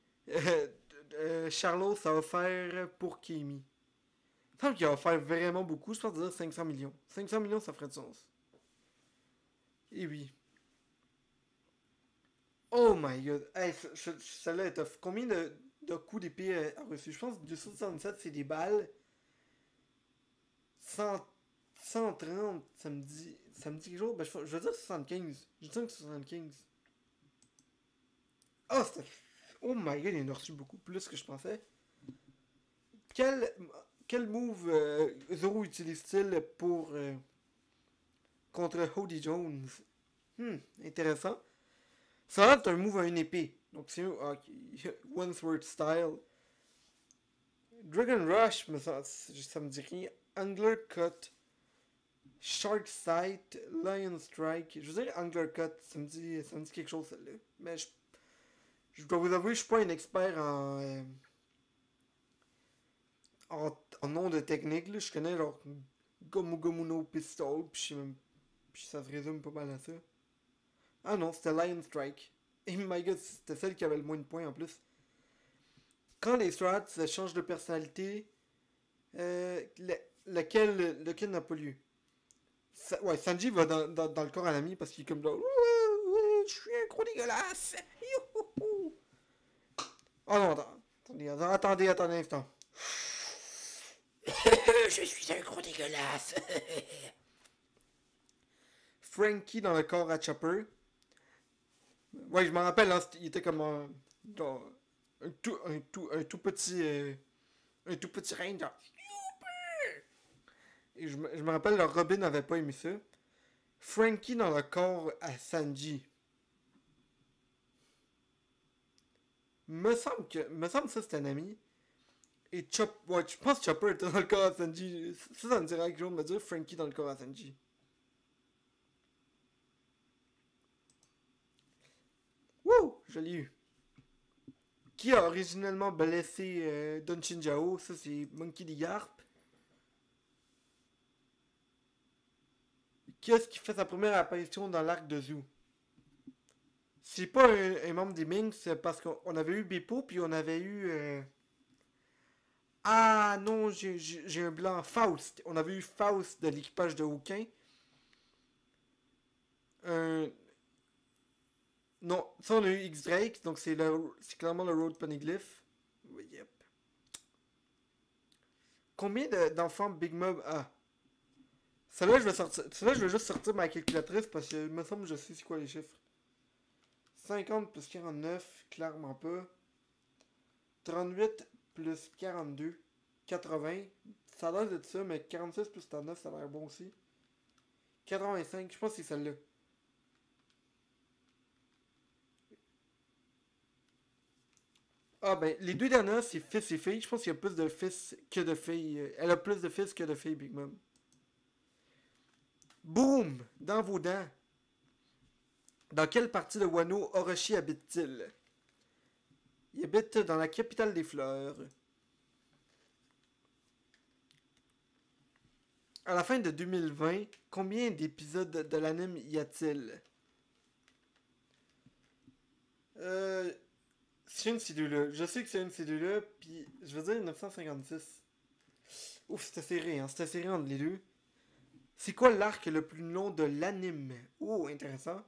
Charlot a offert pour Kimi? Il me semble qu'il a offert vraiment beaucoup. Je pense dire 500 millions. 500 millions, ça ferait du sens. Et oui. Oh my god. Hey, celle-là est tough. Combien de coups d'épée a reçu? Je pense que 267, c'est des balles. 100, 130, ça me dit quelque chose. Ben, je veux dire 75. Je dis que 75. Oh, c'était. Oh my god, il en a reçu beaucoup plus que je pensais. Quel, quel move Zoro utilise-t-il pour contre Hody Jones? Intéressant. Ça va être un move à une épée. Donc c'est One Sword Style. Dragon Rush, mais ça me dit rien. Angler Cut. Shark Sight. Lion Strike. Je veux dire Angler Cut, ça me dit quelque chose celle-là. Mais je dois vous avouer, je suis pas un expert en nom de technique. Là. Je connais genre Gomu Gomu no Pistol, puis ça se résume pas mal à ça. Ah non, c'était Lion Strike. Et my god, c'était celle qui avait le moins de points en plus. Quand les strats changent de personnalité, lequel n'a pas lieu? Ouais, Sanji va dans le corps à l'ami parce qu'il est comme là. Je suis un gros dégueulasse! Youhou! Oh non, attendez un instant. Je suis un gros dégueulasse! Frankie dans le corps à Chopper. Ouais, je m'en rappelle, hein, il était comme un tout petit rein. Genre. Et je me rappelle, leur Robin n'avait pas aimé ça. Frankie dans le corps à Sanji. Me semble que ça c'est un ami. Et ouais, je pense que Chopper était dans le corps à Sanji. Ça me dirait quelque chose de me dire Frankie dans le corps à Sanji. Wouh! Je l'ai eu. Qui a originellement blessé Don Shinjao? Ça c'est Monkey D. Garp. Qui est-ce qui fait sa première apparition dans l'arc de Zoo? C'est pas un membre des Minx, c'est parce qu'on avait eu Beppo, puis on avait eu. Ah non, j'ai un blanc. Faust. On avait eu Faust de l'équipage de Hawking. Un. Non, ça on a eu X-Drake, donc c'est clairement le Road Poneglyph. Oui, yep. Combien d'enfants Big Mob a? Celle-là, je vais sortir. Celle-là, je vais juste sortir ma calculatrice parce que il me semble que je sais c'est quoi les chiffres. 50 plus 49, clairement pas. 38 plus 42, 80. Ça a l'air de ça, mais 46 plus 39, ça a l'air bon aussi. 85, je pense que c'est celle-là. Ah ben, les deux dernières, c'est fils et filles. Je pense qu'il y a plus de fils que de filles. Elle a plus de fils que de filles, Big Mom. Boum! Dans vos dents. Dans quelle partie de Wano Orochi habite-t-il? Il habite dans la capitale des fleurs. À la fin de 2020, combien d'épisodes de l'anime y a-t-il? C'est une de ces deux-là. Je sais que c'est une de ces deux-là, puis je veux dire 956. Ouf, c'était serré, hein. C'était serré entre les deux. C'est quoi l'arc le plus long de l'anime? Oh, intéressant.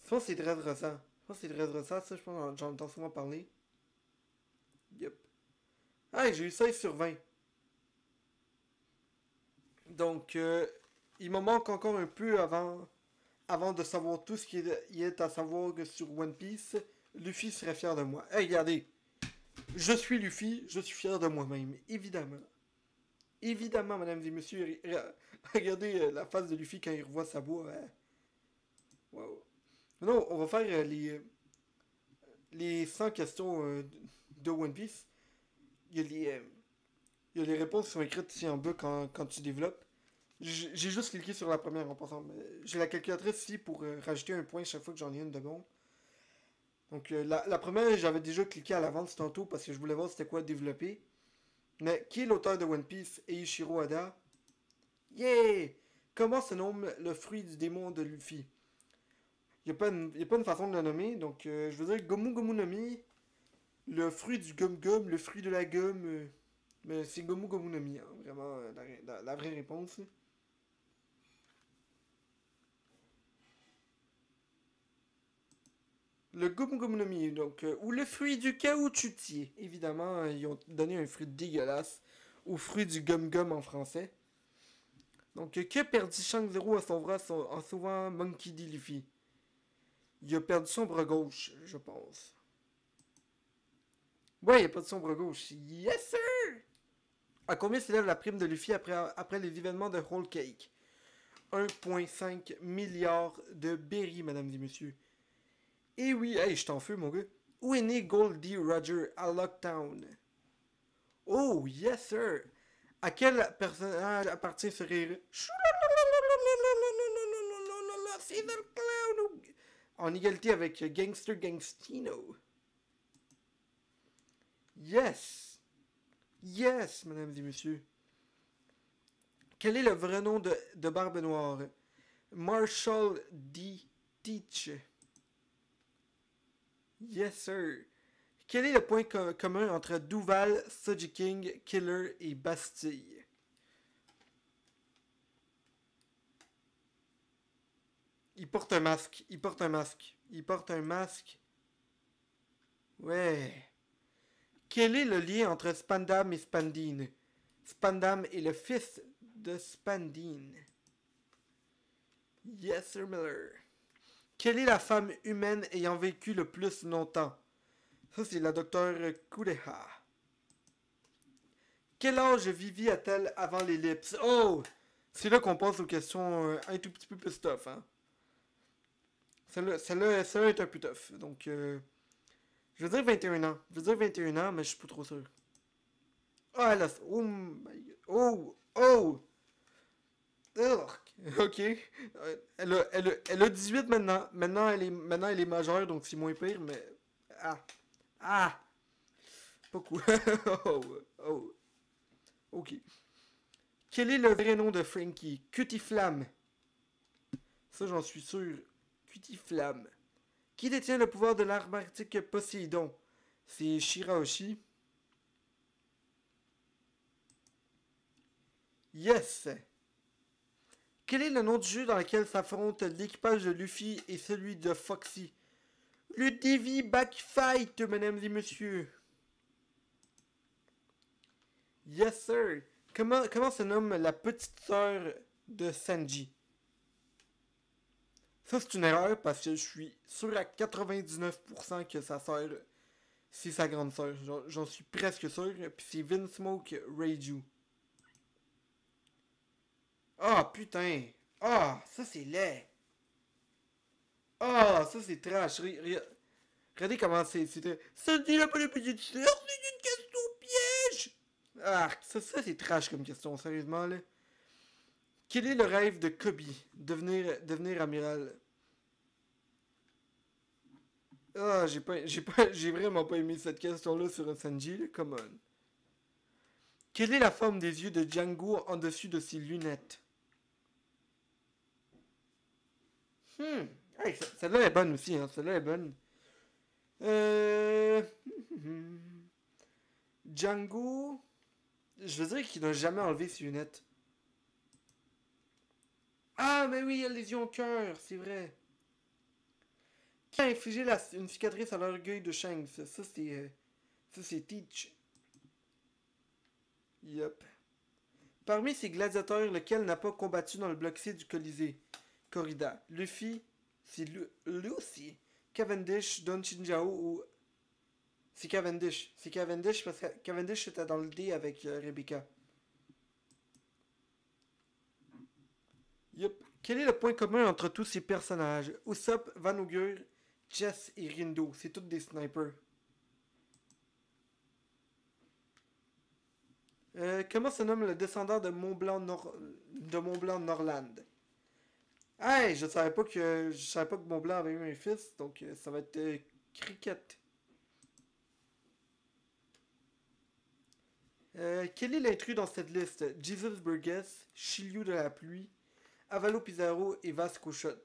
Je pense que c'est Dressrosa. Je pense que c'est Dressrosa, ça, je pense que j'en entends souvent parler. Yep. Ah, j'ai eu 16 sur 20. Donc, il me manque encore un peu avant de savoir tout ce qu'il y est à savoir sur One Piece. Luffy serait fier de moi. Hey, regardez. Je suis Luffy, je suis fier de moi-même, évidemment. Évidemment, mesdames et messieurs. Regardez la face de Luffy quand il revoit sa voix. Hein. Wow. Non, on va faire les 100 questions de One Piece. Il y a il y a les réponses qui sont écrites ici en bas quand tu développes. J'ai juste cliqué sur la première en passant. J'ai la calculatrice ici pour rajouter un point chaque fois que j'en ai une de bon. Donc la première, j'avais déjà cliqué à l'avance tantôt parce que je voulais voir c'était quoi développer. Mais qui est l'auteur de One Piece? Eiichiro Oda. Yeah! Comment se nomme le fruit du démon de Luffy? Il n'y a pas une façon de le nommer, donc je veux dire Gomu Gomu no Mi, le fruit du gum gum, le fruit de la gomme. Mais c'est Gomu Gomu no Mi, hein, vraiment la vraie réponse. Le Gomu Gomu no Mi, donc, ou le fruit du caoutchoutier. Évidemment, ils ont donné un fruit dégueulasse, ou fruit du gum gum en français. Donc, que perdit Shank Zero à son bras en sauvant Monkey D. Luffy? Il a perdu son bras gauche, je pense. Ouais, il a perdu son bras gauche. Yes, sir! À combien s'élève la prime de Luffy après les événements de Whole Cake? 1,5 milliard de berries, mesdames et messieurs. Et oui, hey, je t'en feu, mon gars. Où est né Goldie Roger à Locktown? Oh, yes, sir! À quel personnage appartient ce rire? C'est le clown! En égalité avec Gangster Gangstino. Yes! Yes, mesdames et messieurs. Quel est le vrai nom de Barbe Noire? Marshall D. Teach. Yes, sir. Quel est le point commun entre Duval, Soji King, Killer et Bastille? Il porte un masque. Il porte un masque. Il porte un masque. Ouais. Quel est le lien entre Spandam et Spandine? Spandam est le fils de Spandine. Yes, Sir Miller. Quelle est la femme humaine ayant vécu le plus longtemps? Ça, c'est la docteure Kureha. Quel âge Vivi a-t-elle avant l'ellipse? Oh! C'est là qu'on passe aux questions un tout petit peu plus tough, hein? Celle-là est un peu tough. Donc, je veux dire 21 ans. Je veux dire 21 ans, mais je suis pas trop sûr. Oh, elle a... Oh, my God. Oh! Oh! Urgh. Ok. Elle a 18 maintenant. Maintenant, elle est majeure, donc c'est moins pire, mais... Ah! Ah! Pas cool. Oh! Oh! Ok. Quel est le vrai nom de Frankie? Cutie-Flamme. Ça, j'en suis sûr. Cutie-Flamme. Qui détient le pouvoir de l'arme arctique Poséidon? C'est Shirahoshi. Yes! Quel est le nom du jeu dans lequel s'affrontent l'équipage de Luffy et celui de Foxy? Le Davy Backfight, mesdames et messieurs. Yes, sir. Comment se nomme la petite sœur de Sanji? Ça, c'est une erreur parce que je suis sûr à 99% que sa sœur, c'est sa grande sœur. J'en suis presque sûr. Puis c'est Vinsmoke Reiju. Ah, putain. Ah, ça c'est laid. Ah, ça c'est trash. Regardez comment c'était. Sanji n'a pas de petite sœur, c'est une question piège. Ah, ça c'est trash comme question, sérieusement là. Quel est le rêve de Kobe? Devenir amiral. Ah, j'ai vraiment pas aimé cette question-là sur un Sanji, là, come on. Quelle est la forme des yeux de Django en dessus de ses lunettes? Hmm. Hey, celle-là est bonne aussi, hein. Celle-là est bonne. Euh... Django... Je veux dire qu'il n'a jamais enlevé ses lunettes. Ah, mais oui, il a les yeux au cœur, c'est vrai. Qui a infligé une cicatrice à l'orgueil de Shanks? Ça, c'est Teach. Yup. Parmi ces gladiateurs, lequel n'a pas combattu dans le bloc C du Colisée? Corrida. Luffy, c'est Lucy. Cavendish, Don Chinjao ou... C'est Cavendish. C'est Cavendish parce que Cavendish était dans le D avec Rebecca. Yup. Quel est le point commun entre tous ces personnages? Usopp, Van Augur, Chess et Rindo. C'est tous des snipers. Comment se nomme le descendant de Mont Blanc Norland? Hey, je savais pas que Mont-Blanc avait eu un fils, donc ça va être Cricket. Quel est l'intrus dans cette liste? Jesus Burgess, Shiryu de la pluie, Avalo Pizarro et Vasco Shot.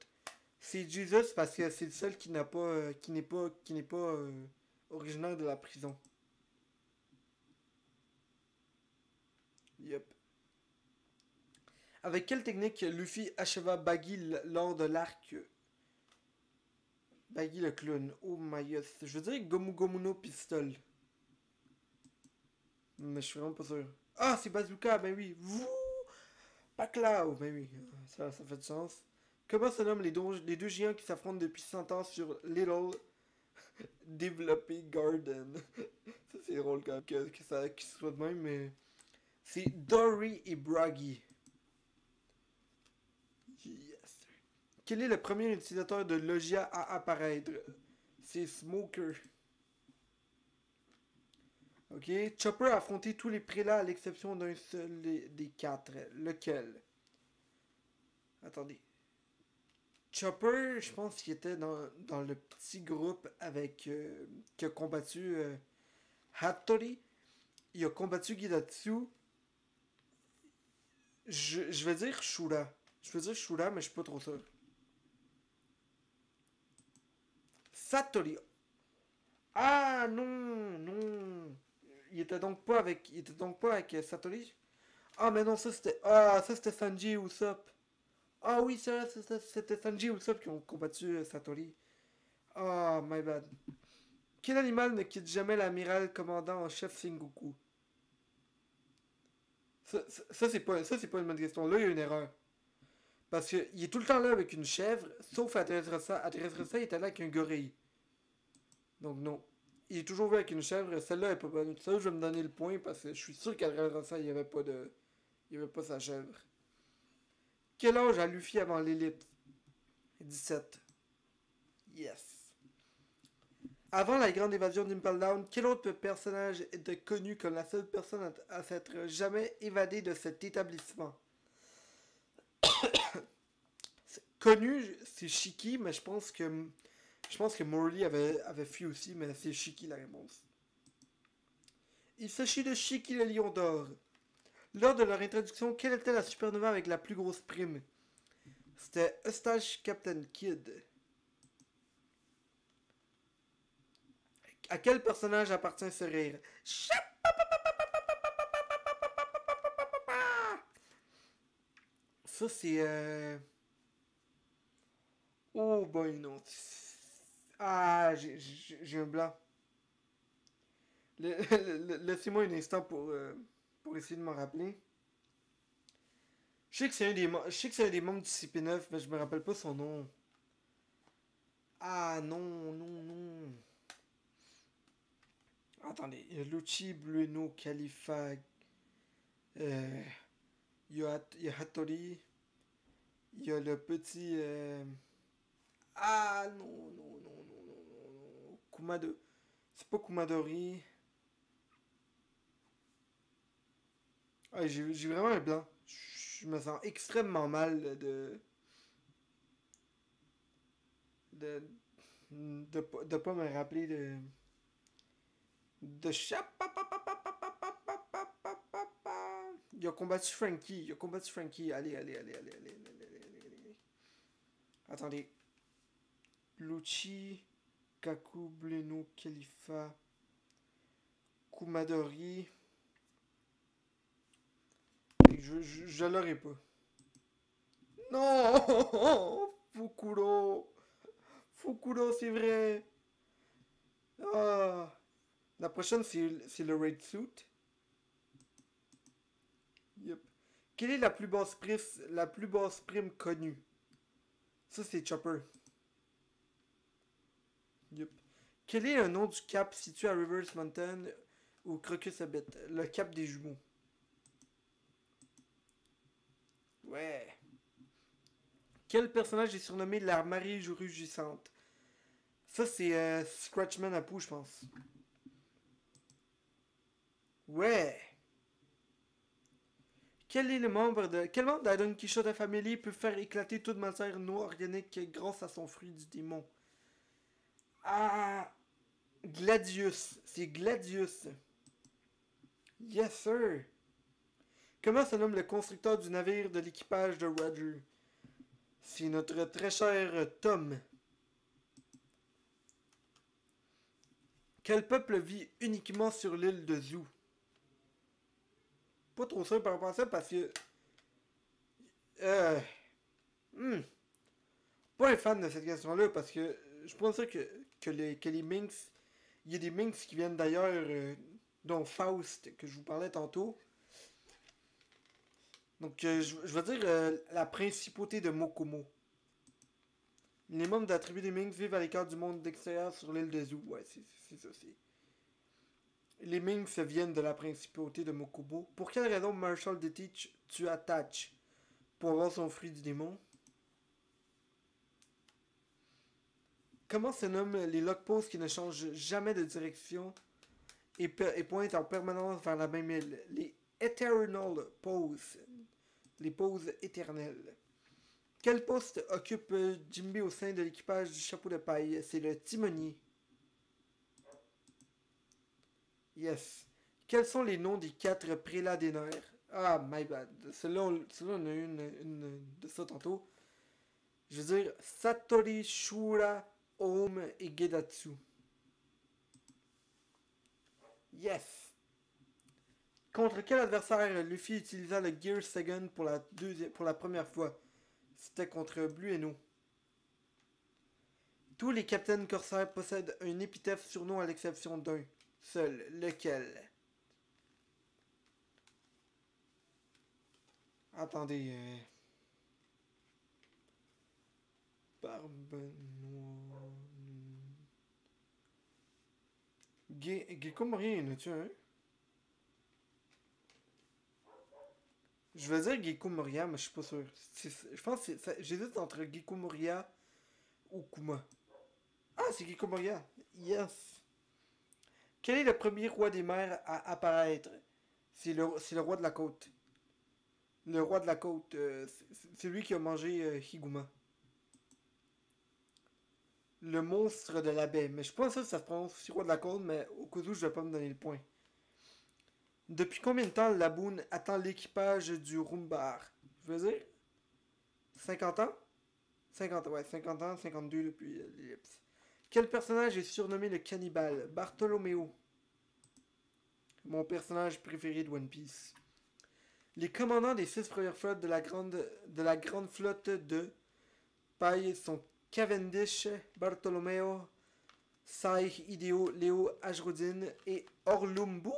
C'est Jesus parce que c'est le seul qui n'a pas, qui n'est pas originaire de la prison. Yep. Avec quelle technique Luffy acheva Baggy lors de l'arc Baggy le clown? Oh my god. Je veux dire Gomu Gomu no Pistol. Mais je suis vraiment pas sûr. Ah, c'est Bazooka, ben oui. Vouh! Paclao, ben oui. Ça fait du sens. Comment se nomment les deux géants qui s'affrontent depuis 100 ans sur Little Developing Garden? Ça, c'est drôle quand même qu'il soit de même, mais. C'est Dory et Braggy. Yes. Quel est le premier utilisateur de Logia à apparaître? C'est Smoker. Ok. Chopper a affronté tous les prélats à l'exception d'un seul des quatre. Lequel? Attendez. Chopper, je pense qu'il était dans le petit groupe avec qui a combattu Hattori. Il a combattu Gidatsu. Je vais dire Shura. Je veux dire Shura, mais je suis pas trop sûr. Satori. Ah non, non. Il était donc pas avec Satori. Ah mais non, ça c'était Sanji et Usopp. Ah oui, c'est vrai, c'était Sanji et Usopp qui ont combattu Satori. Ah, my bad. Quel animal ne quitte jamais l'amiral commandant en chef Sengoku? Ça, c'est pas une bonne question. Là, il y a une erreur. Parce qu'il est tout le temps là avec une chèvre, sauf à Dressrosa. À Dressrosa, il était là avec un gorille. Donc non. Il est toujours vu avec une chèvre. Celle-là est pas bonne. Ça, je vais me donner le point parce que je suis sûr qu'à Dressrosa, il n'y avait pas de. Il n'y avait pas sa chèvre. Quel âge a Luffy avant l'élite? 17. Yes. Avant la grande évasion d'Impel Down, quel autre personnage était connu comme la seule personne à s'être jamais évadée de cet établissement? Connu, c'est Shiki, mais je pense que Morley avait fui aussi, mais c'est Shiki la réponse. Il s'agit de Shiki le lion d'or. Lors de leur introduction, quelle était la supernova avec la plus grosse prime? C'était Eustache Captain Kidd. À quel personnage appartient ce rire? Ça, c'est. Oh boy, non. Ah, j'ai un blanc. Laissez-moi un instant pour essayer de m'en rappeler. Je sais que c'est un des membres du CP9, mais je me rappelle pas son nom. Ah non, non, non. Attendez, il y a Lucci, Bruno, Khalifa, euh, il y a Hattori, il y a le petit... Ah non, non, non, non, non, non, non. Kumado... C'est pas Kumadori. Ah, j'ai vraiment un blanc. Je me sens extrêmement mal de, de pas me rappeler de Il a combattu Frankie. Il a combattu Frankie. Allez, allez, allez, allez, allez, allez, allez, allez, allez. Attendez. Lucci, Kaku, Bleno, Khalifa, Kumadori. Je l'aurais pas. Non! Fukuro! Fukuro, c'est vrai! Ah! La prochaine, c'est le Raid Suit. Yep. Quelle est la plus basse prime connue? Ça, c'est Chopper. Yep. Quel est le nom du cap situé à Rivers Mountain où Crocus habite? Le cap des jumeaux. Ouais. Quel personnage est surnommé la marée rugissante? Ça, c'est Scratchman à Pooh, je pense. Ouais. Quel membre de la Don Quichotte Family peut faire éclater toute matière non organique grâce à son fruit du démon? Ah! Gladius. C'est Gladius. Yes, sir. Comment se nomme le constructeur du navire de l'équipage de Roger? C'est notre très cher Tom. Quel peuple vit uniquement sur l'île de Zoo? Pas trop sûr par rapport à ça parce que... Euh... hmm, Pas un fan de cette question-là parce que je pense que les Minx... Il y a des Minx qui viennent d'ailleurs, dont Faust, que je vous parlais tantôt. Donc je vais dire la principauté de Mokomo. Les membres de la tribu des Minx vivent à l'écart du monde extérieur sur l'île de Zoo. Ouais, c'est ça, c'est... Les Minx viennent de la principauté de Mokobo. Pour quelle raison Marshall Detich tue Attach? Pour avoir son fruit du démon. Comment se nomment les lockposts qui ne changent jamais de direction et pointent en permanence vers la même île? Les Eternal Poses. Les poses éternelles. Quel poste occupe Jimby au sein de l'équipage du chapeau de paille? C'est le timonier. Yes. Quels sont les noms des 4 prélats des nerfs? Ah, my bad. Celui-là, on a eu une de ça tantôt. Je veux dire Satori, Shura, Om et Gedatsu. Yes. Contre quel adversaire Luffy utilisa le Gear Second pour la première fois? C'était contre Blue Eno. Tous les capitaines corsaires possèdent un épithète surnom à l'exception d'un. Seul. Lequel? Attendez. Barbe noire. Gecko Moria, y en a-tu un? Je veux dire Gecko Moria, mais je suis pas sûr. Je pense que j'hésite entre Gecko Moria ou Kuma. Ah, c'est Gecko Moria. Yes. Quel est le premier roi des mers à apparaître? C'est le roi de la côte. Le roi de la côte. C'est lui qui a mangé Higuma. Le monstre de la baie. Mais je pense que ça se prononce aussi roi de la côte, mais au cas où je vais pas me donner le point. Depuis combien de temps Laboon attend l'équipage du Rumbar? Je veux dire 50 ans? 50, ouais, 50 ans, 52 depuis l'ellipse. Quel personnage est surnommé le cannibale? Bartholoméo. Mon personnage préféré de One Piece. Les commandants des 6 premières flottes de la grande flotte de paille sont Cavendish, Bartholomew, Sai, Hideo, Léo, Ajrodin et Orlumbus.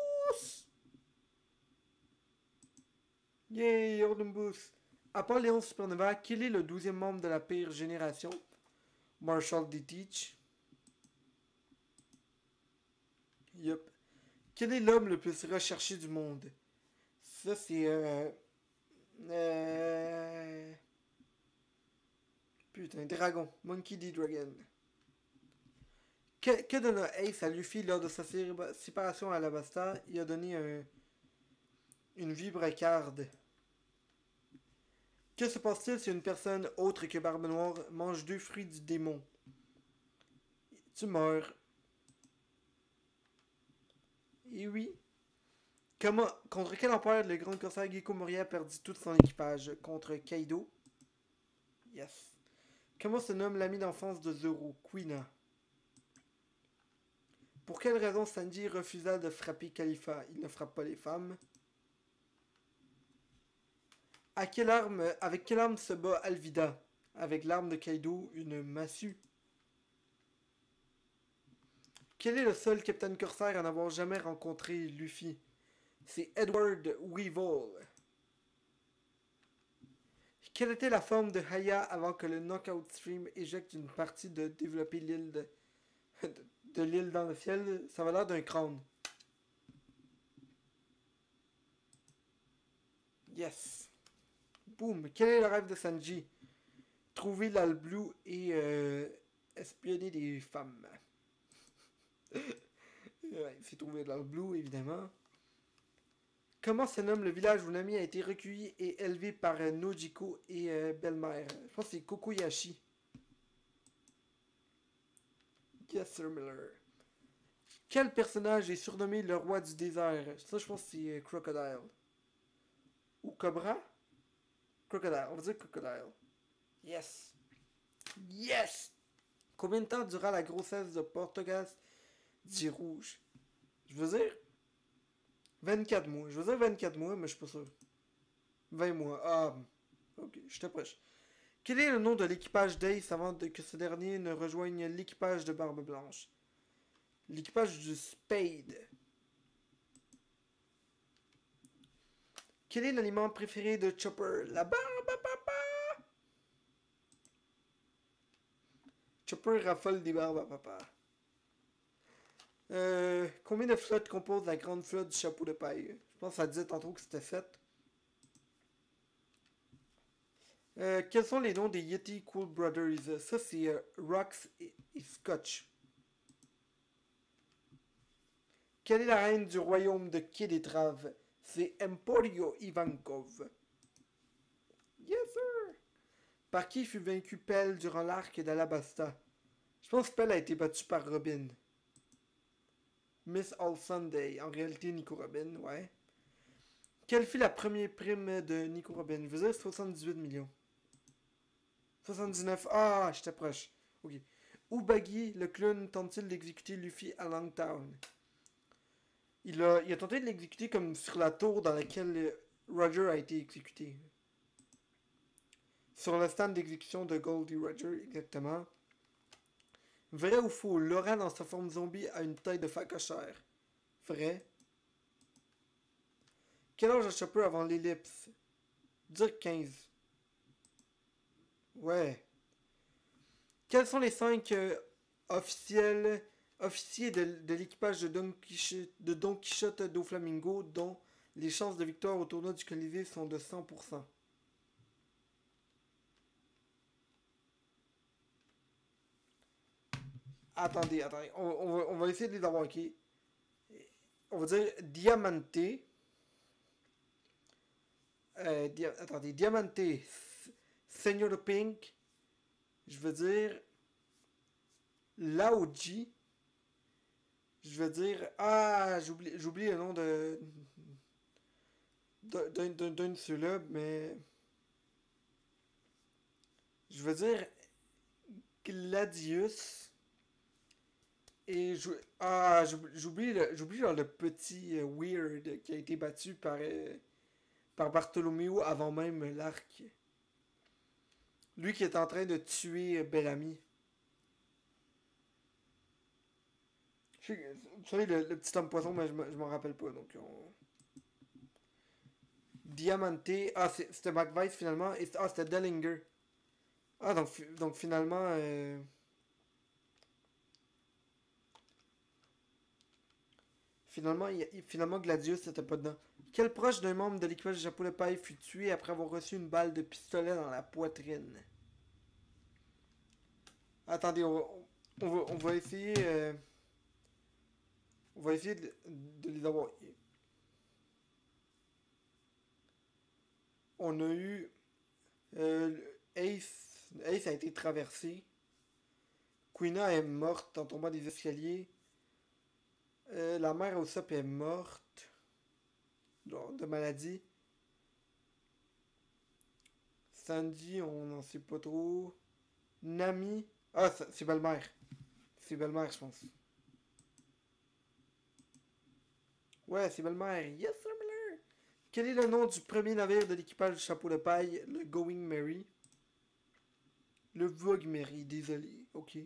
Yay, Orlumbus. À part Léon Supernova, quel est le 12e membre de la pire génération? Marshall D. Teach. Yup. Quel est l'homme le plus recherché du monde? Ça, c'est... Putain, dragon. Monkey D. Dragon. Que donna Ace à Luffy lors de sa séparation à Alabasta? Il a donné une vibrecarde. Que se passe-t-il si une personne autre que Barbe Noire mange 2 fruits du démon? Tu meurs. Et oui. Contre quel empereur le grand corsaire Gekko Moria a perdu tout son équipage? Contre Kaido. Yes. Comment se nomme l'ami d'enfance de Zoro? Kuina. Pour quelle raison Sanji refusa de frapper Khalifa? Il ne frappe pas les femmes. Avec quelle arme se bat Alvida? Avec l'arme de Kaido, une massue. Quel est le seul capitaine corsaire à n'avoir jamais rencontré Luffy? C'est Edward Weevil. Quelle était la forme de Haya avant que le Knockout Stream éjecte une partie de développer l'île de l'île dans le ciel? Ça va l'air d'un crâne. Yes. Boum. Quel est le rêve de Sanji? Trouver l'Alblue et espionner des femmes. Ouais, il s'est trouvé l'Alblue, évidemment. Comment se nomme le village où Nami a été recueilli et élevé par Nojiko et belle-mère? Je pense que c'est Kokoyashi. Yes, Sir Miller. Quel personnage est surnommé le roi du désert? Ça, je pense que c'est Crocodile. Ou Cobra? Crocodile. On va dire Crocodile. Yes. Yes! Combien de temps dura la grossesse de Portugas dit Rouge? Je veux dire 24 mois. Je veux dire 24 mois, mais je suis pas sûr. 20 mois. Ah, ok, je t'approche. Quel est le nom de l'équipage d'Ace avant que ce dernier ne rejoigne l'équipage de Barbe Blanche? L'équipage du Spade. Quel est l'aliment préféré de Chopper? La barbe à papa! Chopper raffole des barbes à papa. Combien de flottes composent la grande flotte du chapeau de paille? Je pense que ça disait tantôt que c'était 7. Quels sont les noms des Yeti Cool Brothers? Ça, c'est Rox et Scotch. Quelle est la reine du royaume de Kélétrave? C'est Emporio Ivankov. Yes, sir! Par qui fut vaincu Pell durant l'arc d'Alabasta? Je pense que Pell a été battu par Robin. Miss All Sunday. En réalité, Nico Robin, ouais. Quelle fut la première prime de Nico Robin? Je veux dire 78 millions. 79. Ah, je t'approche. Ok. Où Baggy, le clown, tente-t-il d'exécuter Luffy à Longtown? Il a tenté de l'exécuter comme sur la tour dans laquelle Roger a été exécuté. Sur le stand d'exécution de Goldie Roger, exactement. Vrai ou faux, Laura dans sa forme zombie a une taille de facochère? Vrai. Quel âge a Chopper avant l'ellipse? Dire 15. Ouais. Quels sont les 5 officiers de l'équipage de Don Quichotte do Flamingo dont les chances de victoire au tournoi du Colisée sont de 100%? Attendez. On va essayer de les avoir, ok? On va dire Diamante. Attendez. Diamante. Seigneur Pink. Je veux dire Laoji. Je veux dire... Ah, j'oublie le nom d'un de ceux-là, mais... Je veux dire Gladius. Et j'oublie genre le petit Weird qui a été battu par Bartholoméo avant même l'arc. Lui qui est en train de tuer Bellamy. Vous savez, le petit homme poisson, mais je m'en rappelle pas. Donc Diamante. Ah, c'était McVice finalement. Ah, c'était Dellinger. Ah, donc finalement. Finalement, Gladius n'était pas dedans. Quel proche d'un membre de l'équipage de Chapeau de Paille fut tué après avoir reçu une balle de pistolet dans la poitrine? Attendez, on va essayer. On va essayer de les avoir. On a eu. euh, Ace a été traversé. Queena est morte en tombant des escaliers. La mère Usopp est morte de maladie. Sandy, on n'en sait pas trop. Nami. Ah, c'est belle-mère. C'est belle-mère, je pense. Ouais, c'est belle-mère. Yes, sir, Miller. Quel est le nom du premier navire de l'équipage du Chapeau de Paille? Le Going Mary. Le Vogue Mary, désolé. Ok.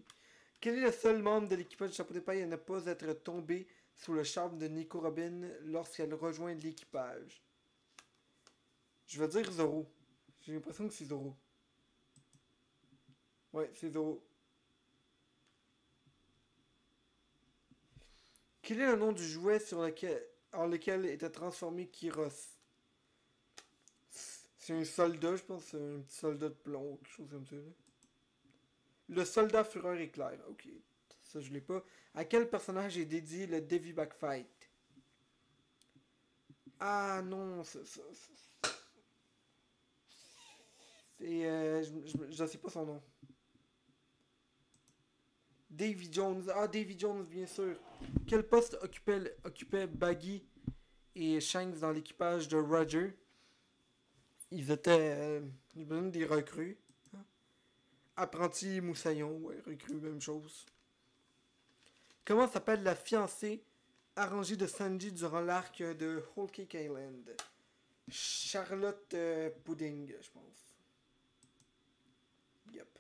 Quel est le seul membre de l'équipage du Chapeau de Paille à ne pas être tombé sous le charme de Nico Robin lorsqu'elle rejoint l'équipage? Je vais dire Zoro. J'ai l'impression que c'est Zoro. Ouais, c'est Zoro. Quel est le nom du jouet en lequel était transformé Kyros? C'est un soldat, je pense. C'est un petit soldat de plomb ou quelque chose comme ça. Là. Le soldat fureur éclair. Ok. Ça, je l'ai pas. À quel personnage est dédié le Devi Backfight? Ah non, c'est. Je sais pas son nom. Davy Jones. Ah, Davy Jones, bien sûr. Quel poste occupait Baggy et Shanks dans l'équipage de Roger? Ils étaient, j'imagine, des recrues. Hein? Apprentis moussaillons, ouais, recrues, même chose. Comment s'appelle la fiancée arrangée de Sanji durant l'arc de Whole Cake Island? Charlotte Pudding, je pense. Yep.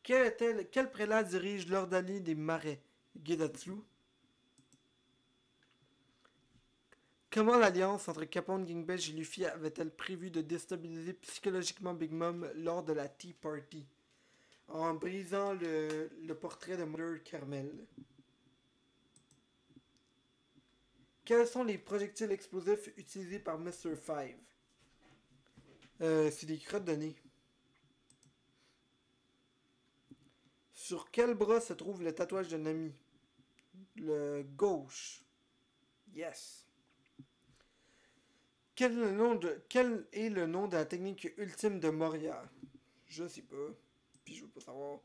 Quel prélat dirige l'ordalie des marais? Gedatsu. Comment l'alliance entre Capone, Gingbech et Luffy avait-elle prévu de déstabiliser psychologiquement Big Mom lors de la Tea Party? En brisant le portrait de Mother Carmel. Quels sont les projectiles explosifs utilisés par Mr. Five? C'est des crottes de nez. Sur quel bras se trouve le tatouage de Nami? Le gauche. Yes. Quel est le nom de la technique ultime de Moria? Je sais pas. Puis je veux pas savoir.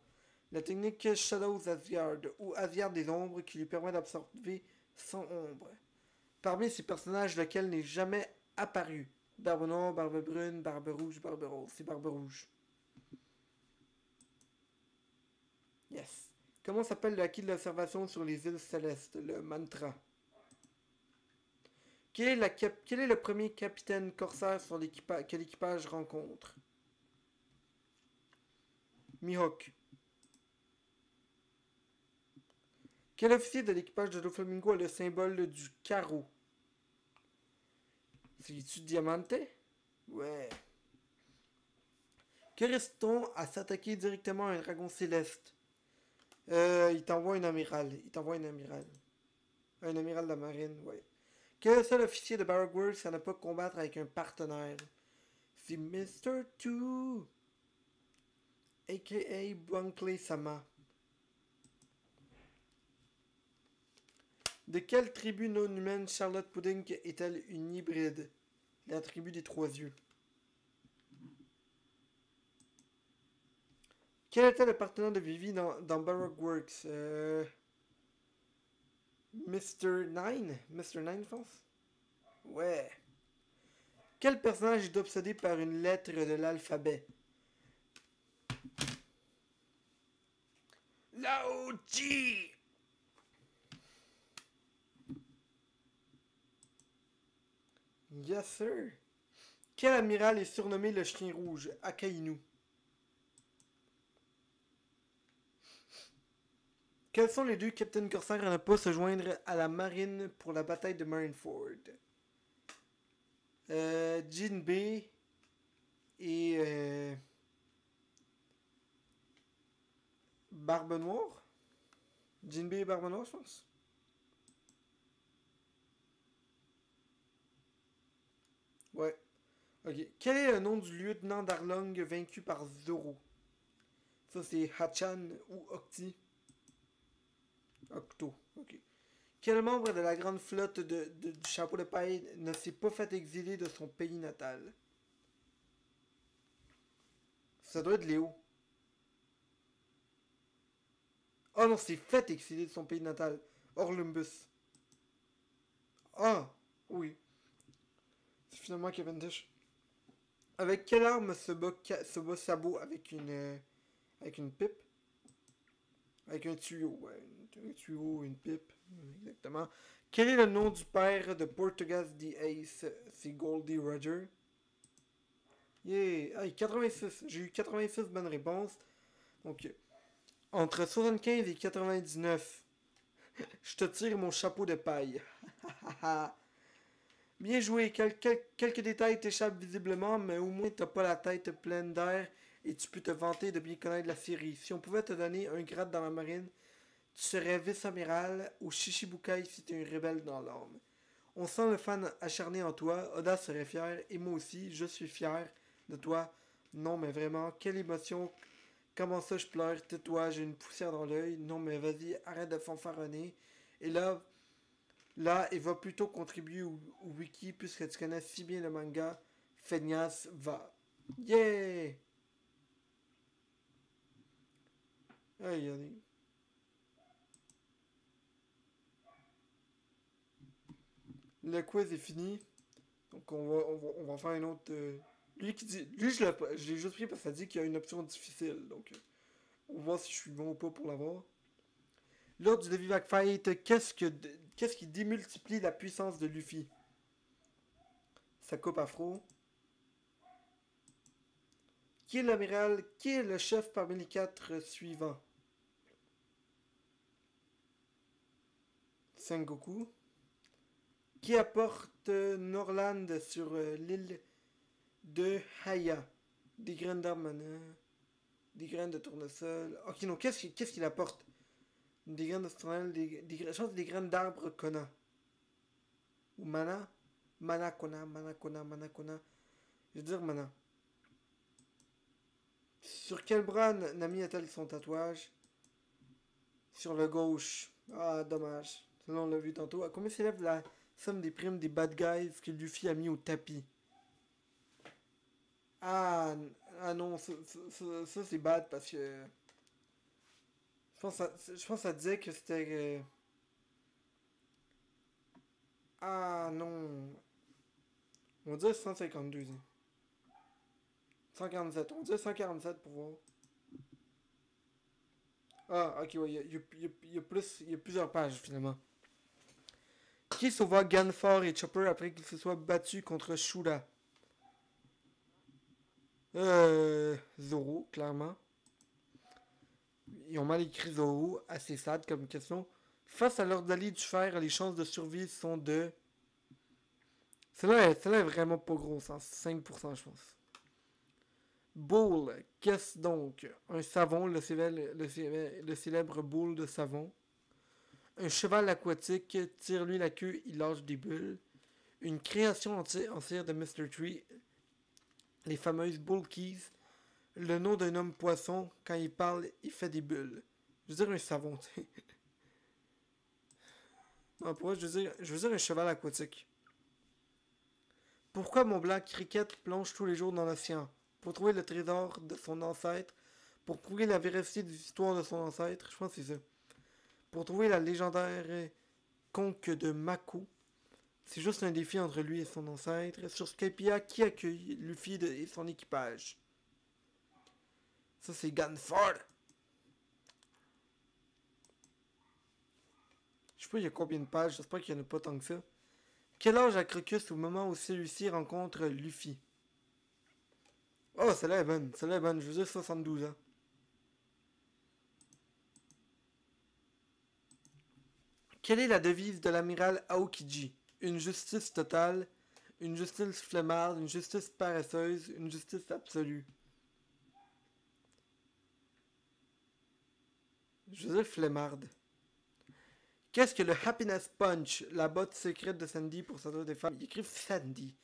La technique Shadows Asgard ou Asgard des ombres qui lui permet d'absorber son ombre. Parmi ces personnages, lequel n'est jamais apparu? Barbe noire, barbe brune, barbe rouge, barbe rose. C'est barbe rouge. Yes. Comment s'appelle le acquis de l'observation sur les îles célestes? Le mantra. Quel est le premier capitaine corsaire que l'équipage rencontre? Mihawk. Quel officier de l'équipage de Doflamingo a le symbole du carreau? C'est-tu Diamante? Ouais. Que reste-t-on à s'attaquer directement à un dragon céleste? Il t'envoie un amiral. Un amiral de la marine, ouais. Quel est le seul officier de Barrack Works à ne pas combattre avec un partenaire? C'est Mr. Two, a.k.a. Bunkley Sama. De quelle tribu non humaine Charlotte Pudding est-elle une hybride? La tribu des trois yeux. Quel était le partenaire de Vivi dans Baroque Works? Mr. Nine? Mr. Nine, je pense? Ouais. Quel personnage est obsédé par une lettre de l'alphabet? Lao Ji! Yes, sir. Quel amiral est surnommé le chien rouge? Akainu. Quels sont les deux capitaines corsaires à ne pas se joindre à la marine pour la bataille de Marineford? Jinbei et Barbe Noire. Jinbei et Barbe Noire, je pense. Ouais. Ok. Quel est le nom du lieutenant d'Arlong vaincu par Zoro? Ça, c'est Hachan ou Octi. Octo. Ok. Quel membre de la grande flotte du chapeau de paille ne s'est pas fait exiler de son pays natal? Ça doit être Léo. Oh non, c'est fait exiler de son pays natal. Orlumbus. Ah, oui. C'est finalement Cavendish. Avec quelle arme se bat Sabo avec une pipe? Avec un tuyau, ouais. Un tuyau, une pipe. Exactement. Quel est le nom du père de Portugas the Ace? C'est Goldie Roger. Yeah! Ah, 86. J'ai eu 86 bonnes réponses. Donc, entre 75 et 99, je te tire mon chapeau de paille. Bien joué. Quelques détails t'échappent visiblement, mais au moins t'as pas la tête pleine d'air et tu peux te vanter de bien connaître la série. Si on pouvait te donner un grade dans la marine, tu serais vice-amiral ou Shichibukai si t'es un rebelle dans l'âme. On sent le fan acharné en toi, Oda serait fier, et moi aussi, je suis fier de toi. Non mais vraiment, quelle émotion. Comment ça je pleure, tais-toi, j'ai une poussière dans l'œil. Non mais vas-y, arrête de fanfaronner. Et là, il va plutôt contribuer au wiki puisque tu connais si bien le manga. Feignasse va. Yeah! Aïe, aïe. Le quiz est fini. Donc on va faire une autre. Lui qui dit. Lui, je l'ai juste pris parce que ça dit qu'il y a une option difficile. Donc on va voir si je suis bon ou pas pour l'avoir. Lors du Devivac Fight, qu'est-ce qui démultiplie la puissance de Luffy? Sa coupe afro. Qui est l'amiral? Qui est le chef parmi les quatre suivants? Sengoku. Qui apporte Norland sur l'île de Haya? Des graines d'armes, des graines de tournesol. Ok, non, qu'est-ce qu'il apporte? Des graines de tournesol, je pense des graines d'arbre Kona. Ou mana? Mana Kona, mana Kona, mana Kona. Je vais dire mana. Sur quel bras Nami a-t-elle son tatouage? Sur le gauche. Ah, dommage. Sinon, on l'a vu tantôt. À combien s'élève la somme des primes des bad guys que Luffy a mis au tapis? Ah, ah non, ça, c'est bad parce que. Je pense que ça disait que c'était. Ah non. On va dire 152. 147. On va dire 147 pour voir. Ah, ok, ouais, il y a plusieurs pages finalement. Qui sauva Ganfar et Chopper après qu'ils se soient battus contre Shura? Zoro, clairement. Ils ont mal écrit Zoro, assez sad comme question. Face à l'ordalie du fer, les chances de survie sont de. Celle-là est vraiment pas grosse, hein, 5% je pense. Bowl, qu'est-ce donc? Un savon, le célèbre boule de savon. Un cheval aquatique, tire-lui la queue, il lâche des bulles. Une création entière de Mr. Tree, les fameuses Bull Keys. Le nom d'un homme poisson, quand il parle, il fait des bulles. Je veux dire un savon, tu sais. Non, pour moi, je veux dire un cheval aquatique. Pourquoi mon blanc Cricket plonge tous les jours dans l'océan? Pour trouver le trésor de son ancêtre. Pour prouver la véracité des histoires de son ancêtre. Je pense que c'est ça. Pour trouver la légendaire conque de Mako. C'est juste un défi entre lui et son ancêtre. Sur Skypiea, qui accueille Luffy et son équipage? Ça, c'est Ganford. Je sais pas il y a combien de pages, j'espère qu'il y en a pas tant que ça. Quel âge a Crocus au moment où celui-ci rencontre Luffy? Oh, celle-là est bonne, celle-là est bonne, je veux dire 72 ans. Quelle est la devise de l'amiral Aokiji? Une justice totale, Une justice flemmarde, une justice paresseuse, une justice absolue. Je veux dire flemmarde. Qu'est-ce que le Happiness Punch, la botte secrète de Sandy pour s'entourer des femmes? Il écrit Sandy.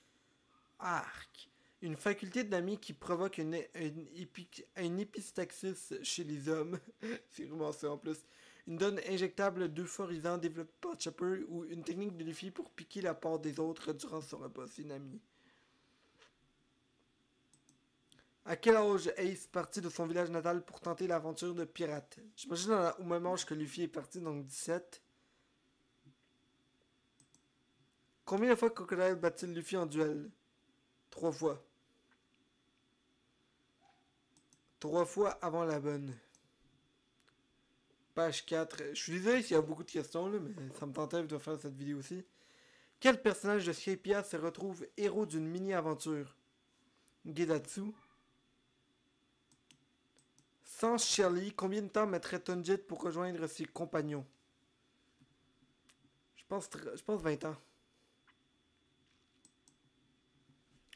Arc. Une faculté de l'ami qui provoque une épistaxis chez les hommes. C'est vraiment ça en plus. Une donne injectable d'euphorisant développée par Chopper ou une technique de Luffy pour piquer la part des autres durant son repas. C'est une amie. À quel âge Ace parti de son village natal pour tenter l'aventure de pirate? J'imagine au même âge que Luffy est parti, donc 17. Combien de fois Crocodile bat-il Luffy en duel? 3 fois. 3 fois avant la bonne. Page 4. Je suis désolé s'il y a beaucoup de questions, là, mais ça me tentait de faire cette vidéo aussi. Quel personnage de Skypiea se retrouve héros d'une mini-aventure? Gedatsu. Sans Shirley, combien de temps mettrait Tonjit pour rejoindre ses compagnons? Je pense 20 ans.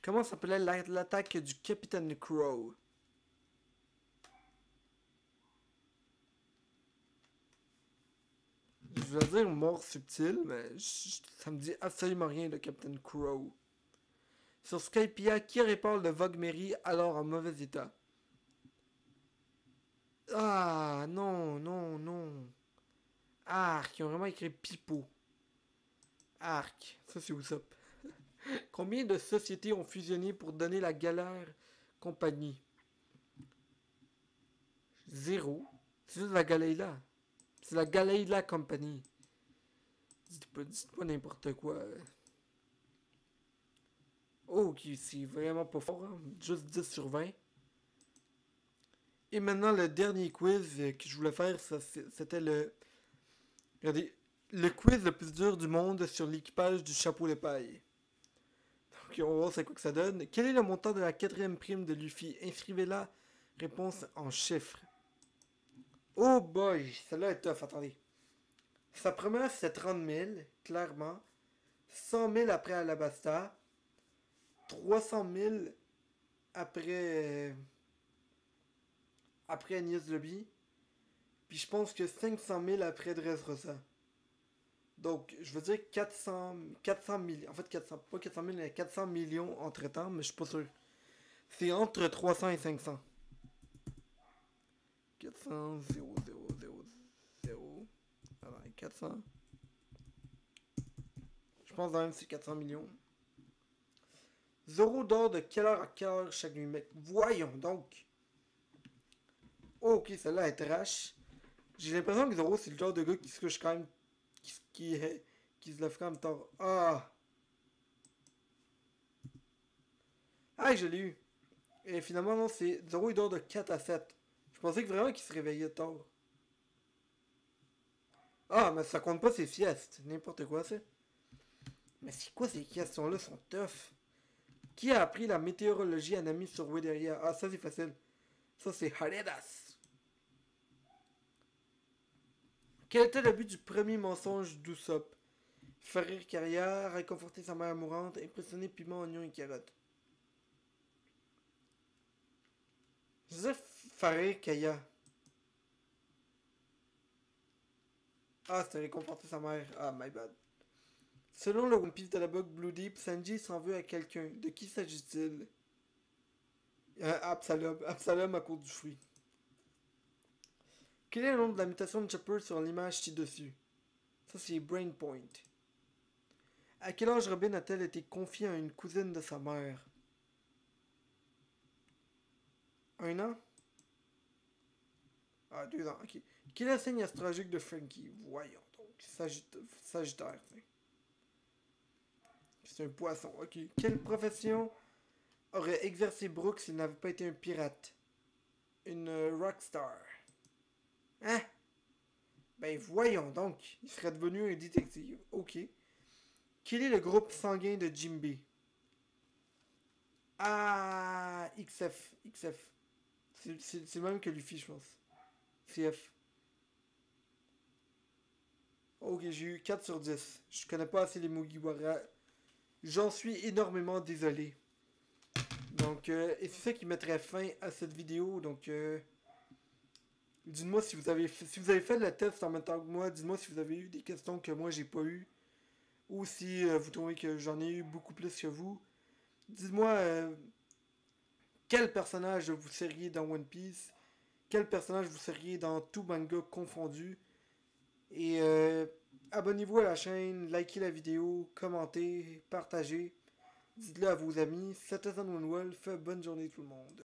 Comment s'appelait l'attaque du Capitaine Crow? Je veux dire mort subtile, mais ça me dit absolument rien de Captain Crow. Sur Skypiea, qui répare le Vogue Mary alors en mauvais état? Ah, non, non, non. Arc, ils ont vraiment écrit Pipo. Arc, ça c'est où ça? Combien de sociétés ont fusionné pour donner la Galère Compagnie? 0. C'est juste la Galeila. C'est la Galeila Company. Dites pas n'importe quoi. Oh, ok, c'est vraiment pas fort. Hein? Juste 10 sur 20. Et maintenant, le dernier quiz que je voulais faire, c'était le... Regardez, le quiz le plus dur du monde sur l'équipage du chapeau de paille. Donc, on va voir c'est quoi que ça donne. Quel est le montant de la 4ème prime de Luffy? Inscrivez-la. Réponse en chiffres. Oh boy, celle-là est tough, attendez. Sa première, c'est 30 000, clairement. 100 000 après Alabasta. 300 000 après... après Agnès Lobby. Puis je pense que 500 000 après Dressrosa. Donc, je veux dire 400 millions. En fait, 400, pas 400 000, mais 400 millions entre temps, mais je suis pas sûr. C'est entre 300 et 500. 400, 0, 0, 0, 0. Alors, 400. Je pense quand même que c'est 400 millions. Zoro dort de quelle heure à quelle heure chaque nuit, mec? Voyons donc. Oh, ok, celle-là est trash. J'ai l'impression que Zoro, c'est le genre de gars qui se couche quand même. Qui se lève quand même tard. Ah! Ah, je l'ai eu. Et finalement, non, c'est Zoro, il dort de 4 à 7. Je pensais que vraiment qu'il se réveillait tard. Ah, mais ça compte pas ses siestes. N'importe quoi, ça. Mais c'est quoi ces questions-là sont tough? Qui a appris la météorologie à Nami sur Wederia? Ah, ça c'est facile. Ça c'est Haredas. Quel était le but du premier mensonge d'Usopp? Faire rire carrière, réconforter sa mère mourante, impressionner piment, oignon et carotte. Je disais faire rire Kaya. Ah, c'était réconforter sa mère. Ah, my bad. Selon le One Piece de la bug Blue Deep, Sanji s'en veut à quelqu'un. De qui s'agit-il? Absalom. Absalom à cause du fruit. Quel est le nom de la mutation de Chopper sur l'image ci-dessus? Ça, c'est Brain Point. À quel âge Robin a-t-elle été confiée à une cousine de sa mère? 1 an? Ah, 2 ans, ok. Quel est le signe astrologique de Frankie? Voyons donc. Sagittaire, c'est un poisson, ok. Quelle profession aurait exercé Brooks s'il n'avait pas été un pirate? Une rockstar. Hein? Ben voyons donc. Il serait devenu un détective. Ok. Quel est le groupe sanguin de Jimbe? Ah, XF. XF. C'est le même que Luffy, je pense. CF. Ok, j'ai eu 4 sur 10. Je connais pas assez les Mugiwara. J'en suis énormément désolé. Donc, et c'est ça qui mettrait fin à cette vidéo. Donc, dites-moi si vous avez fait le test en même temps que moi. Dites-moi si vous avez eu des questions que moi j'ai pas eu. Ou si vous trouvez que j'en ai eu beaucoup plus que vous. Dites-moi quel personnage vous seriez dans One Piece. Quel personnage vous seriez dans tout manga confondu. Et abonnez-vous à la chaîne, likez la vidéo, commentez, partagez. Dites-le à vos amis. C'était One Wolf. Bonne journée tout le monde.